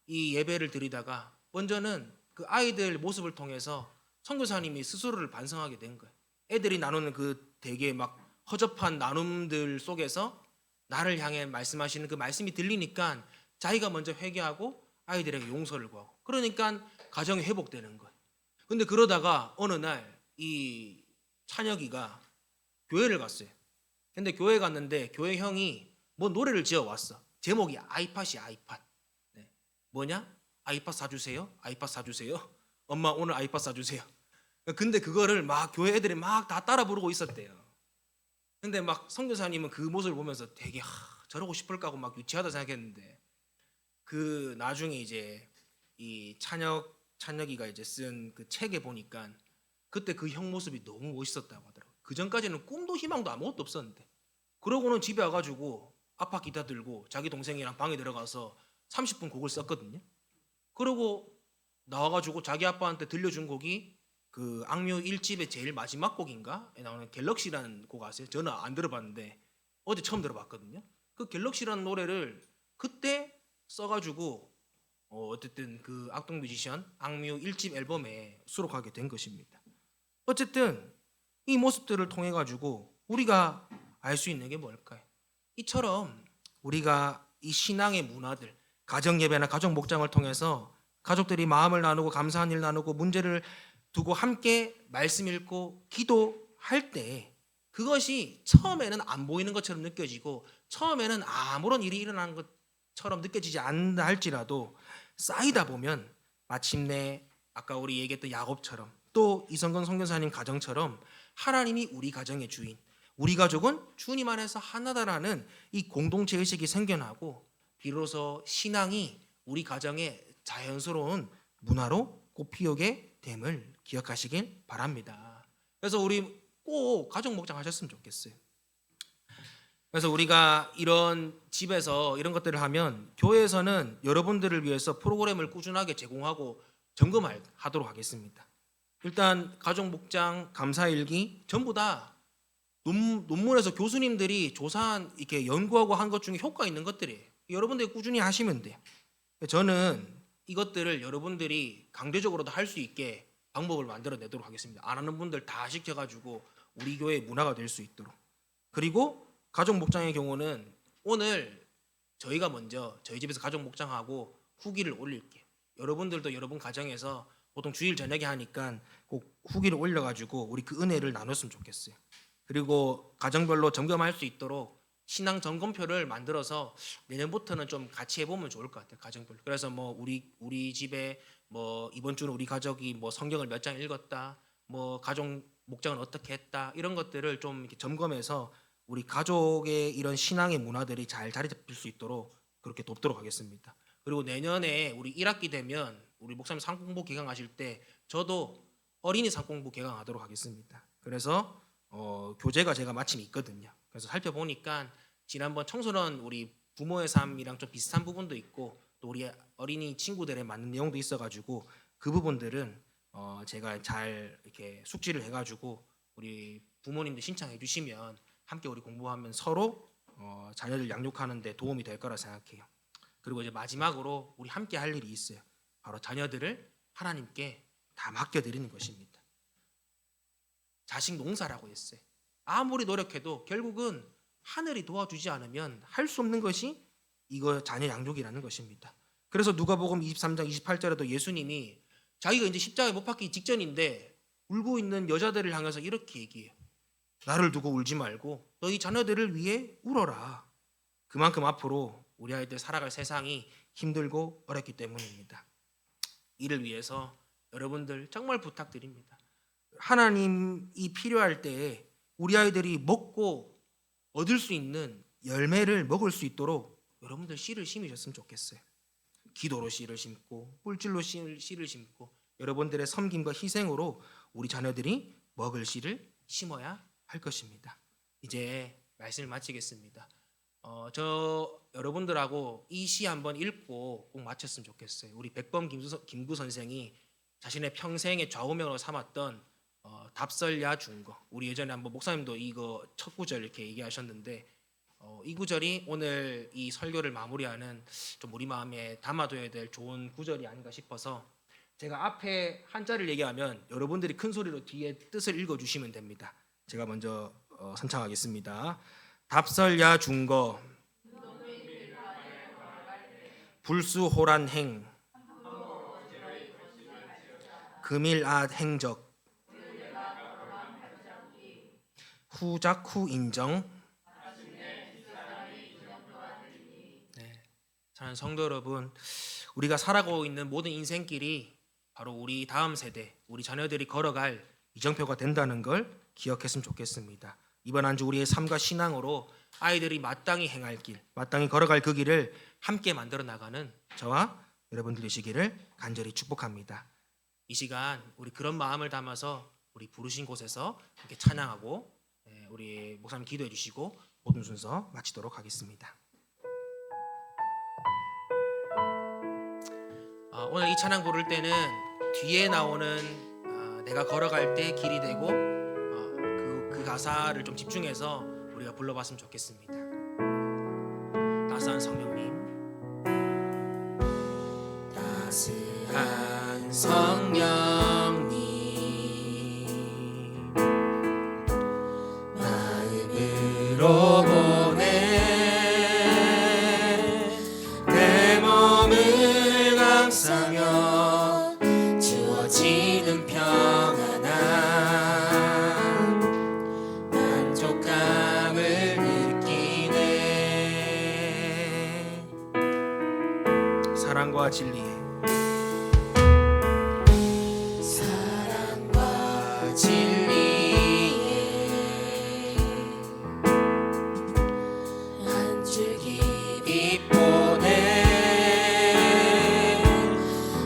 이 예배를 드리다가 먼저는 그 아이들 모습을 통해서 선교사님이 스스로를 반성하게 된 거예요. 애들이 나누는 그 되게 막 허접한 나눔들 속에서 나를 향해 말씀하시는 그 말씀이 들리니까 자기가 먼저 회개하고 아이들에게 용서를 구하고, 그러니까 가정이 회복되는 거예요. 근데 그러다가 어느 날 이 찬혁이가 교회를 갔어요. 근데 교회 갔는데 교회 형이 뭐 노래를 지어 왔어. 제목이 아이팟이야, 아이팟. 뭐냐? 아이팟 사주세요. 아이팟 사주세요. 엄마 오늘 아이팟 사주세요. 근데 그거를 막 교회 애들이 막 다 따라 부르고 있었대요. 근데 막 선교사님은 그 모습을 보면서 되게 저러고 싶을까 하고 막 유치하다 생각했는데, 그 나중에 이제 이 찬혁이가 이제 쓴 그 책에 보니까 그때 그 형 모습이 너무 멋있었다고 하더라고요. 그 전까지는 꿈도 희망도 아무것도 없었는데 그러고는 집에 와가지고 아빠 기타 들고 자기 동생이랑 방에 들어가서 30분 곡을 썼거든요. 그러고 나와가지고 자기 아빠한테 들려준 곡이 그 악뮤 1집의 제일 마지막 곡인가에 나오는 갤럭시라는 곡 아세요? 저는 안 들어봤는데 어제 처음 들어봤거든요. 그 갤럭시라는 노래를 그때 써가지고 어쨌든 그 악동 뮤지션 악뮤 1집 앨범에 수록하게 된 것입니다. 어쨌든 이 모습들을 통해 가지고 우리가 알 수 있는 게 뭘까요? 이처럼 우리가 이 신앙의 문화들, 가정 예배나 가정 목장을 통해서 가족들이 마음을 나누고 감사한 일 나누고 문제를 두고 함께 말씀 읽고 기도할 때 그것이 처음에는 안 보이는 것처럼 느껴지고 처음에는 아무런 일이 일어나는 것처럼 느껴지지 않는다 할지라도 쌓이다 보면 마침내 아까 우리 얘기했던 야곱처럼 또 이성근 선교사님 가정처럼 하나님이 우리 가정의 주인, 우리 가족은 주님 안에서 하나다라는 이 공동체 의식이 생겨나고 비로소 신앙이 우리 가정의 자연스러운 문화로 꽃피우게 됨을 기억하시길 바랍니다. 그래서 우리 꼭 가족 목장 하셨으면 좋겠어요. 그래서 우리가 이런 집에서 이런 것들을 하면 교회에서는 여러분들을 위해서 프로그램을 꾸준하게 제공하고 점검하도록 하겠습니다. 일단 가족 목장, 감사일기 전부 다 논문에서 교수님들이 조사한 이렇게 연구하고 한 것 중에 효과 있는 것들이에요. 여러분들이 꾸준히 하시면 돼요. 저는 이것들을 여러분들이 강제적으로도 할 수 있게 방법을 만들어 내도록 하겠습니다. 안 하는 분들 다 시켜가지고 우리 교회의 문화가 될 수 있도록. 그리고 가족 목장의 경우는 오늘 저희가 먼저 저희 집에서 가족 목장하고 후기를 올릴게요. 여러분들도 여러분 가정에서 보통 주일 저녁에 하니까 꼭 후기를 올려가지고 우리 그 은혜를 나눴으면 좋겠어요. 그리고 가정별로 점검할 수 있도록 신앙 점검표를 만들어서 내년부터는 좀 같이 해보면 좋을 것 같아요. 가정별로. 그래서 뭐 우리 집에 뭐 이번 주는 우리 가족이 뭐 성경을 몇 장 읽었다, 뭐 가족 목장은 어떻게 했다 이런 것들을 좀 이렇게 점검해서 우리 가족의 이런 신앙의 문화들이 잘 자리 잡힐 수 있도록 그렇게 돕도록 하겠습니다. 그리고 내년에 우리 1학기 되면 우리 목사님 상공부 개강하실 때 저도 어린이 상공부 개강하도록 하겠습니다. 그래서 교재가 제가 마침 있거든요. 그래서 살펴보니까 지난번 청소년 우리 부모의 삶이랑 좀 비슷한 부분도 있고 또 우리 어린이 친구들에 맞는 내용도 있어가지고 그 부분들은 제가 잘 이렇게 숙지를 해가지고 우리 부모님들 신청해 주시면 함께 우리 공부하면 서로 자녀들 양육하는 데 도움이 될 거라 생각해요. 그리고 이제 마지막으로 우리 함께 할 일이 있어요. 바로 자녀들을 하나님께 다 맡겨드리는 것입니다. 자식 농사라고 했어요. 아무리 노력해도 결국은 하늘이 도와주지 않으면 할 수 없는 것이 이거 자녀 양육이라는 것입니다. 그래서 누가복음 23장 28절에도 예수님이 자기가 이제 십자가에 못 박히기 직전인데 울고 있는 여자들을 향해서 이렇게 얘기해요. 나를 두고 울지 말고 너희 자녀들을 위해 울어라. 그만큼 앞으로 우리 아이들 살아갈 세상이 힘들고 어렵기 때문입니다. 이를 위해서 여러분들 정말 부탁드립니다. 하나님이 필요할 때에 우리 아이들이 먹고 얻을 수 있는 열매를 먹을 수 있도록 여러분들 씨를 심으셨으면 좋겠어요. 기도로 씨를 심고 물질로 씨를 심고 여러분들의 섬김과 희생으로 우리 자녀들이 먹을 씨를 심어야 할 것입니다. 이제 말씀을 마치겠습니다. 저 여러분들하고 이 시 한번 읽고 꼭 마쳤으면 좋겠어요. 우리 백범 김구 선생이 자신의 평생의 좌우명으로 삼았던 답설야 중거. 우리 예전에 한번 목사님도 이거 첫 구절 이렇게 얘기하셨는데 이 구절이 오늘 이 설교를 마무리하는 좀 우리 마음에 담아둬야 될 좋은 구절이 아닌가 싶어서 제가 앞에 한자를 얘기하면 여러분들이 큰 소리로 뒤에 뜻을 읽어주시면 됩니다. 제가 먼저 선창하겠습니다. 답설야 중거 불수호란행 금일앗 행적 후작후 인정. 네, 사랑하는 성도 여러분, 우리가 살아가고 있는 모든 인생길이 바로 우리 다음 세대, 우리 자녀들이 걸어갈 이정표가 된다는 걸 기억했으면 좋겠습니다. 이번 한 주 우리의 삶과 신앙으로 아이들이 마땅히 행할 길, 마땅히 걸어갈 그 길을 함께 만들어 나가는 저와 여러분들 되시기를 간절히 축복합니다. 이 시간 우리 그런 마음을 담아서 우리 부르신 곳에서 이렇게 찬양하고 우리 목사님 기도해 주시고 모든 순서 마치도록 하겠습니다. 오늘 이 찬양 부를 때는 뒤에 나오는 내가 걸어갈 때 길이 되고 그 가사를 좀 집중해서 우리가 불러봤으면 좋겠습니다. 따스한 성령님, 따스한 성령님, 마음으로 보내 내 몸을 감싸며 주어지는 평안함, 만족감을 느끼네. 사랑과 진리에 한 줄기 빛 보내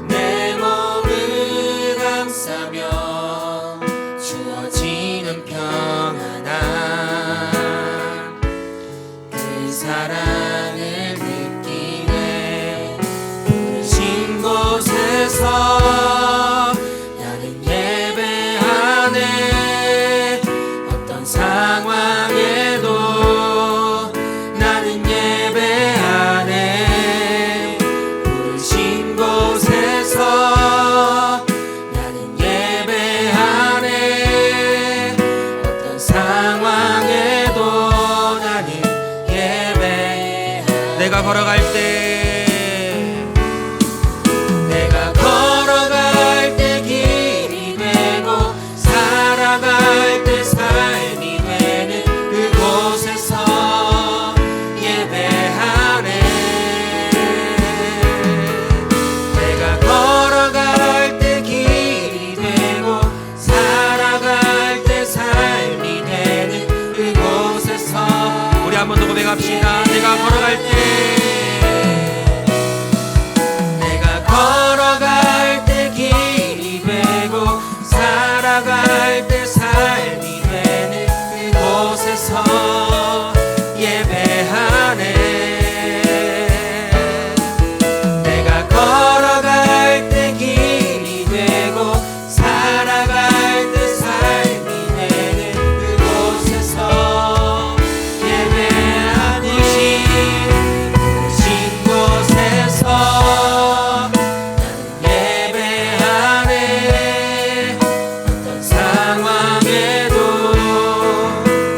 내 몸을 감싸며 주어지는 평안함, 그 사랑을 느끼네. 부르신 곳에서 나는 예배하네. 어떤 상황에도 나는 예배하네. 부르신 곳에서 나는 예배하네. 어떤 상황에도 나는 예배하네. 내가 걸어갈 때, 내가 걸어갈 때 길이 되고 살아갈 때 삶이 되는 그곳에서 예배하네. 내가 걸어갈 때 길이 되고 살아갈 때 삶이 되는 그곳에서, 우리 한 번 더 고백합시다. 내가 걸어갈 때, 내가 걸어갈 때 길이 되고 살아갈 때 삶이 되는 그곳에서 예배하네. 내가 걸어갈 때 길이 되고 살아갈 때 삶이 되는 그곳에서 예배하니. 부르신 곳에서 나는 예배하네. 어떤 상황에도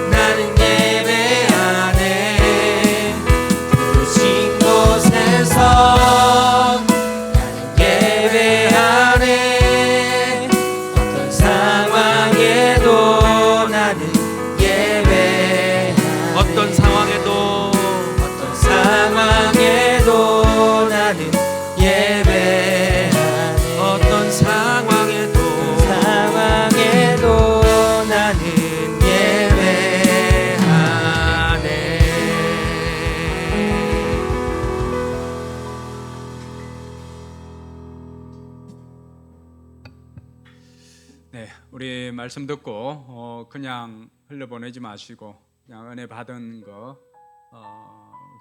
나는 예배하네. 부르신 곳에서 나는 예배하네. 어떤 상황에도 나는 예배하네. 어떤 상황에도, 어떤 상황에도 나는 예배하네. 어떤 상황에도, 상황에도 나는 예배하네. 네, 우리 말씀 듣고 그냥 흘려보내지 마시고 그냥 은혜 받은 거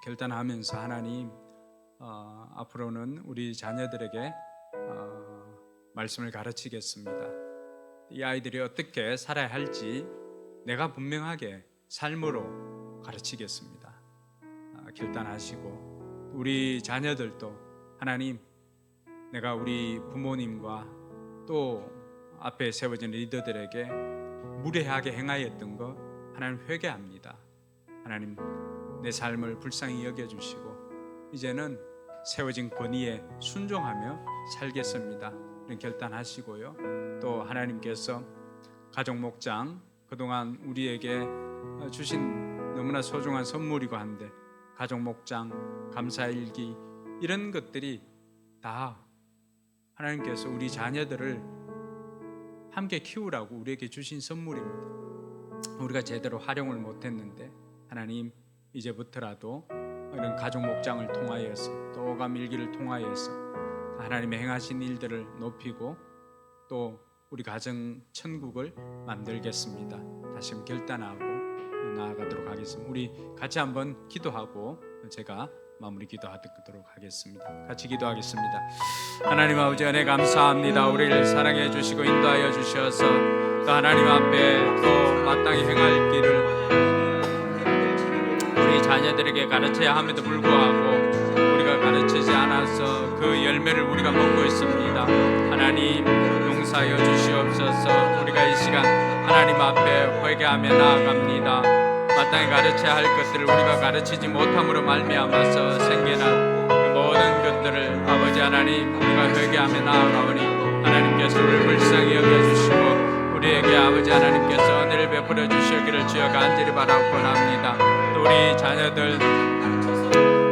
결단하면서 하나님, 앞으로는 우리 자녀들에게 말씀을 가르치겠습니다. 이 아이들이 어떻게 살아야 할지 내가 분명하게 삶으로 가르치겠습니다. 결단하시고 우리 자녀들도 하나님, 내가 우리 부모님과 또 앞에 세워진 리더들에게 무례하게 행하였던 것 하나님 회개합니다. 하나님, 내 삶을 불쌍히 여겨주시고 이제는 세워진 권위에 순종하며 살겠습니다. 이런 결단하시고요. 또 하나님께서 가족 목장, 그동안 우리에게 주신 너무나 소중한 선물이고 한데 가족 목장, 감사일기, 이런 것들이 다 하나님께서 우리 자녀들을 함께 키우라고 우리에게 주신 선물입니다. 우리가 제대로 활용을 못했는데 하나님, 이제부터라도 이런 가족 목장을 통하여서 또 오감일기를 통하여서 하나님의 행하신 일들을 높이고 또 우리 가정 천국을 만들겠습니다. 다시 한번 결단하고 나아가도록 하겠습니다. 우리 같이 한번 기도하고 제가 마무리 기도하도록 하겠습니다. 같이 기도하겠습니다. 하나님 아버지 은혜 감사합니다. 우리를 사랑해 주시고 인도하여 주셔서 또 하나님 앞에 또 마땅히 행할 길을 우리 자녀들에게 가르쳐야 함에도 불구하고 우리가 가르치지 않아서 그 열매를 우리가 먹고 있습니다. 하나님 용서하여 주시옵소서. 우리가 이 시간 하나님 앞에 회개하며 나아갑니다. 마땅히 가르쳐야 할 것들을 우리가 가르치지 못함으로 말미암아서 생겨난 그 모든 것들을 아버지 하나님 우리가 회개하며 나아가오니 하나님께서 우리를 불쌍히 여겨주시고 우리에게 아버지 하나님께서 은혜를 베풀어 주시기를 주여 간절히 바라고 원합니다. 또 우리 자녀들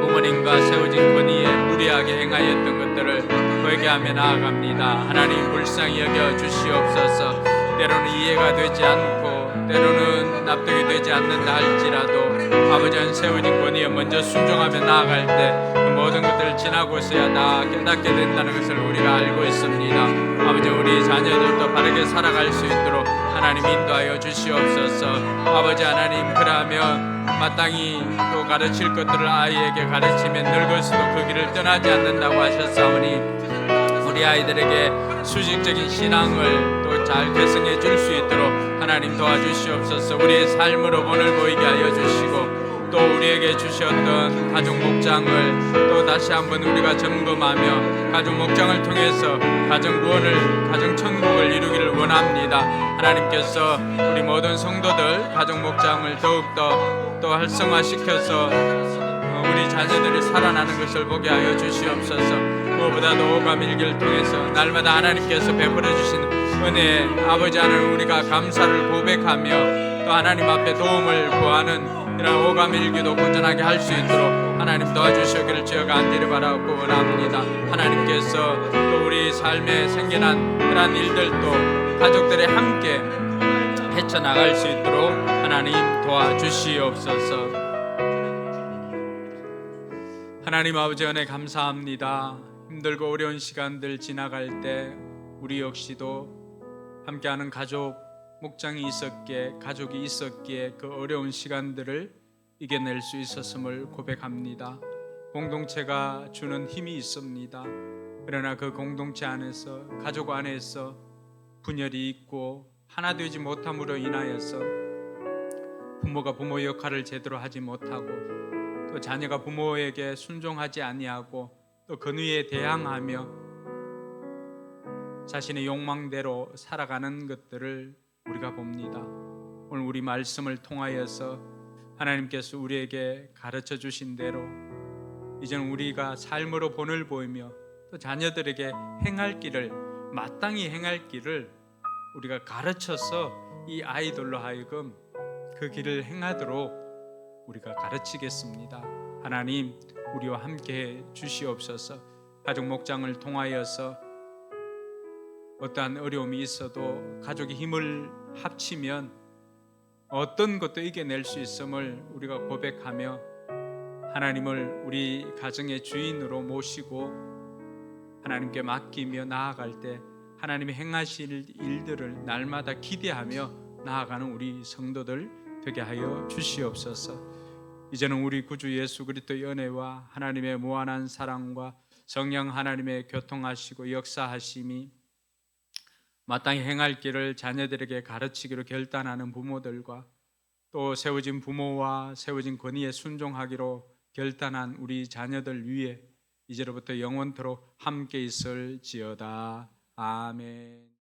부모님과 세워진 권위에 무리하게 행하였던 것들을 회개하며 나아갑니다. 하나님 불쌍히 여겨 주시옵소서. 때로는 이해가 되지 않고 때로는 납득이 되지 않는다 할지라도 아버지는 세워진 권위에 먼저 순종하며 나아갈 때 그 모든 것들을 지나고서야 다 깨닫게 된다는 것을 우리가 알고 있습니다. 아버지 우리 자녀들도 바르게 살아갈 수 있도록 하나님 인도하여 주시옵소서. 아버지 하나님 그러하면 마땅히 또 가르칠 것들을 아이에게 가르치면 늙어서도 그 길을 떠나지 않는다고 하셨사오니 우리 아이들에게 수직적인 신앙을 또 잘 개성해 줄 수 있도록 하나님 도와주시옵소서. 우리의 삶으로 본을 보이게 하여 주시고 또 우리에게 주셨던 가족 목장을 또 다시 한번 우리가 점검하며 가족 목장을 통해서 가정 구원을 가정 천국을 이루기를 원합니다. 하나님께서 우리 모든 성도들 가족 목장을 더욱더 또 활성화시켜서 우리 자녀들이 살아나는 것을 보게 하여 주시옵소서. 무엇보다도 오감일기를 통해서 날마다 하나님께서 베풀어 주시는 은혜 아버지 하나님 우리가 감사를 고백하며 또 하나님 앞에 도움을 구하는 이런 오감일기도 꾸준하게 할 수 있도록 하나님 도와주시기를 주여 간절히 바라고 원합니다. 하나님께서 또 우리 삶에 생겨난 그러한 일들도 가족들이 함께 헤쳐나갈 수 있도록 하나님 도와주시옵소서. 하나님 아버지 은혜 감사합니다. 힘들고 어려운 시간들 지나갈 때 우리 역시도 함께하는 가족 목장이 있었기에 가족이 있었기에 그 어려운 시간들을 이겨낼 수 있었음을 고백합니다. 공동체가 주는 힘이 있습니다. 그러나 그 공동체 안에서 가족 안에서 분열이 있고 하나 되지 못함으로 인하여서 부모가 부모 역할을 제대로 하지 못하고 또 자녀가 부모에게 순종하지 아니하고 또 권위에 대항하며 자신의 욕망대로 살아가는 것들을 우리가 봅니다. 오늘 우리 말씀을 통하여서 하나님께서 우리에게 가르쳐 주신 대로 이제는 우리가 삶으로 본을 보이며 또 자녀들에게 행할 길을 마땅히 행할 길을 우리가 가르쳐서 이 아이들로 하여금 그 길을 행하도록 우리가 가르치겠습니다. 하나님 우리와 함께 주시옵소서. 가족 목장을 통하여서 어떠한 어려움이 있어도 가족이 힘을 합치면 어떤 것도 이겨낼 수 있음을 우리가 고백하며 하나님을 우리 가정의 주인으로 모시고 하나님께 맡기며 나아갈 때 하나님이 행하실 일들을 날마다 기대하며 나아가는 우리 성도들 되게 하여 주시옵소서. 이제는 우리 구주 예수 그리스도의 은혜와 하나님의 무한한 사랑과 성령 하나님의 교통하시고 역사하심이 마땅히 행할 길을 자녀들에게 가르치기로 결단하는 부모들과 또 세워진 부모와 세워진 권위에 순종하기로 결단한 우리 자녀들 위에 이제로부터 영원토록 함께 있을지어다. 아멘.